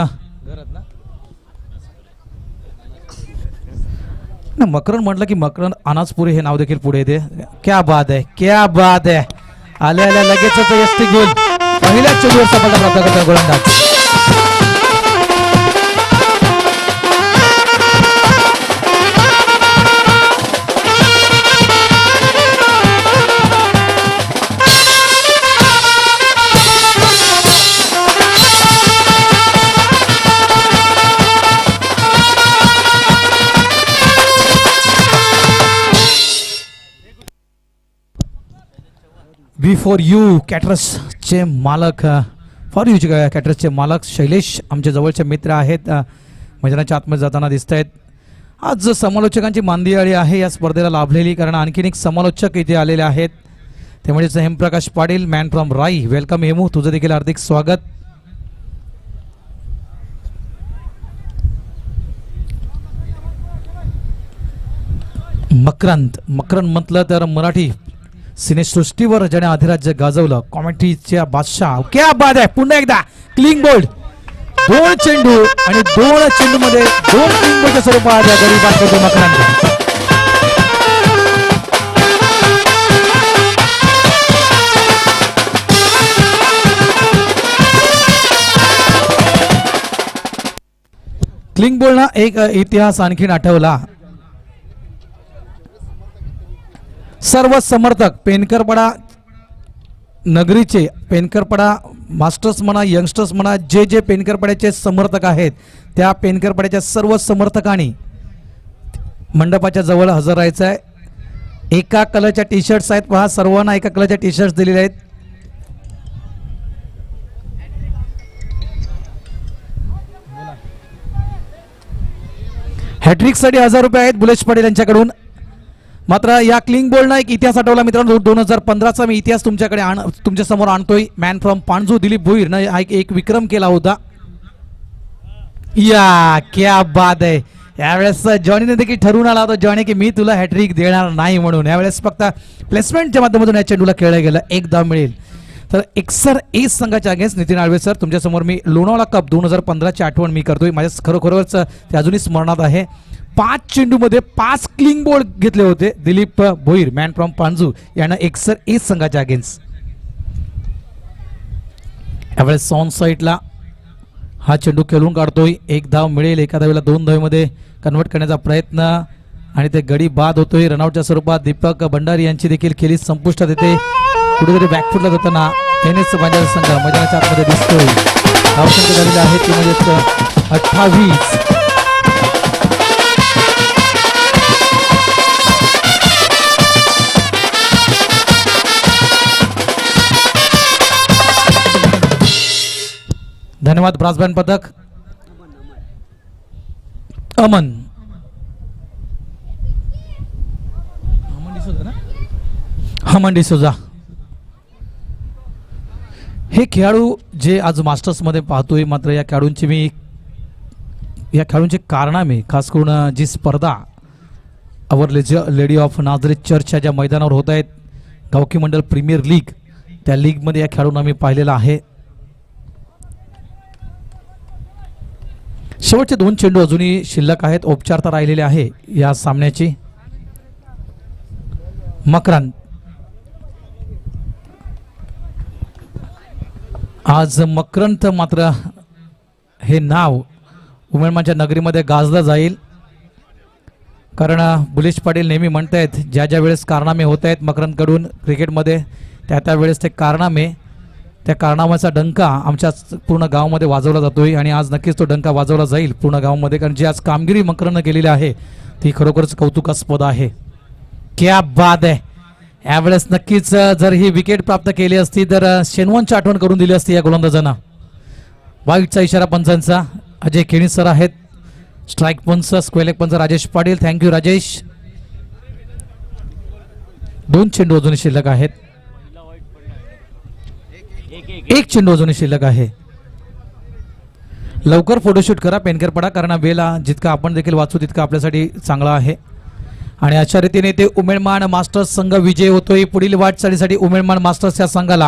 ना. मकरंद म्हटलं की मकरंद अनाजपुरी हे नाव देखील पुढे येते. क्या बात आहे, क्या बात आहे. आल्या आल्या लगेचच यष्टी गोल, पहिल्याच चेंडूवर सफलता प्राप्त करतात गोलंदाज. बिफोर यू कॅटरसचे मालक, फॉर यू कॅटरसचे मालक शैलेश आमच्या जवळचे मित्र आहेत, मैदानाच्या आतमध्ये जाताना दिसत आहेत. आज समालोचकांची मांदियाळी आहे या स्पर्धेला लाभलेली, कारण आणखीन एक समालोचक इथे आलेले आहेत ते म्हणजे हेमप्रकाश पाटील, मॅन फ्रॉम राई. वेलकम हेमू, तुझं देखील हार्दिक स्वागत. मकरंद म्हटलं तर मराठी सिनेसृष्टीवर ज्याने अधिराज्य गाजवलं, कॉमेंट्रीच्या बादशाह. क्या बाद आहे. पुन्हा एकदा क्लीन बोल्ड, 2 चेंडू आणि 2 चेंडू मध्ये 2 क्लीन बोल्डच्या स्वरूपात गडी बाद करतो मकरंद. क्लीन बोल्डना एक इतिहास आणखीन आठवला. सर्व समर्थक पेनकरपडा नगरीचे, पेनकरपडा मास्टर्स म्हणा, यंगस्टर्स म्हणा, जे जे पेनकरपड्याचे समर्थक आहेत त्या पेनकरपड्याच्या सर्व समर्थकांनी मंडपाच्या जवळ हजर राहायचं आहे. एका कलरच्या टी शर्ट्स आहेत पहा, सर्वांना एका कलरच्या टी शर्ट्स दिलेले आहेत. हॅट्रिकसाठी 1000 रुपये आहेत बुलेश पाटील यांच्याकडून. मात्र या क्लिंग बोल्डना एक इतिहास आठवला मित्रांनो. 2015चा मी इतिहास तुमच्या समोर आणतोय. मॅन फ्रॉम पाणजू दिलीप भोईर न एक विक्रम केला होता. या क्या बात आहे. यावेळेस जॉनीने देखील ठरवून आला होता जॉनी की मी तुला हॅट्रिक देणार नाही म्हणून. यावेळेस फक्त प्लेसमेंटच्या माध्यमातून या चेंडूला खेळलं गेलं, एक धाव मिळेल. तर एक्सर ए संघाच्या अगेन्स्ट नितीन आळवे सर तुमच्यासमोर मी लोणावळा कप 2015ची आठवण मी करतोय. माझ्या खरोखरच ते अजूनही स्मरणात आहे. 5 चेंडूमध्ये 5 क्लिंग बोल्ड घेतले होते दिलीप भोईर मॅन फ्रॉम पाणजू यानं एक्सर ए संघाच्या अगेन्स्ट. यावेळेस ऑन साईडला हा चेंडू खेळून काढतोय, एक धाव मिळेल. एका धावेला 2 धावेमध्ये कन्वर्ट करण्याचा प्रयत्न आणि ते गडी बाद होतोय. रनआउटच्या स्वरूपात दीपक भंडारी यांची देखील खेळी संपुष्टात येते. कुठेतरी बॅकफुटला जाताना एन एस भाईंदर संघ मैदानाच्या आतमध्ये दिसतोय. धावसंख्या झालेली आहे ती म्हणजे 28. धन्यवाद. ब्रास बँड पदक अमन हमन डिसोजा. हे खेळाडू जे आज मास्टर्समध्ये पाहतोय, मात्र या खेळाडूंचे कारनामे, खास करून जी स्पर्धा अवर लेडी ऑफ नाझरेथ चर्चच्या ज्या मैदानावर होत आहेत, गावकी मंडळ प्रीमियर लीग, त्या लीगमध्ये या खेळाडूंना आम्ही पाहिलेलं आहे. शेवटचे 2 चेंडू अजूनही शिल्लक आहेत. औपचारता राहिलेली आहे या सामन्याची. मकरान आज मकरंत मात्र हे नाव उमेदमाच्या नगरीमध्ये गाजलं जाईल, कारण बुलेश पाटील नेहमी म्हणतायत ज्या ज्या वेळेस कारनामे होत आहेत मकरंदकडून क्रिकेटमध्ये, त्या वेळेस ते कारनामे, त्या कारनाम्याचा डंका आमच्या पूर्ण गावामध्ये वाजवला जातोय. आणि आज नक्कीच तो डंका वाजवला जाईल पूर्ण गावामध्ये, कारण जी आज कामगिरी मकरंदनं केलेली आहे ती खरोखरच कौतुकास्पद आहे. क्या बात आहे. यावेळेस नक्कीच जर ही विकेट प्राप्त केली असती तर शेनवनची आठवण करून दिली असती या गोलंदाजांना. वाईटचा इशारा पंचांचा. अजय केणी सर आहेत. स्ट्राईक पंच, स्क्वेअर लेग पंच राजेश पाटील. थँक्यू राजेश. 2 चेंडू अजूनही शिल्लक आहेत. 1 चेंडू अजूनही शिल्लक आहे. लवकर फोटोशूट करा, पेनकर पडा, कारण वेळा जितका आपण देखील वाचू तितका आपल्यासाठी चांगला आहे. आणि अशा रीतीने ते उमेदमान मास्टर्स संघ विजय होतोय. पुढील वाटचालीसाठी उमेदमान मास्टर्स या संघाला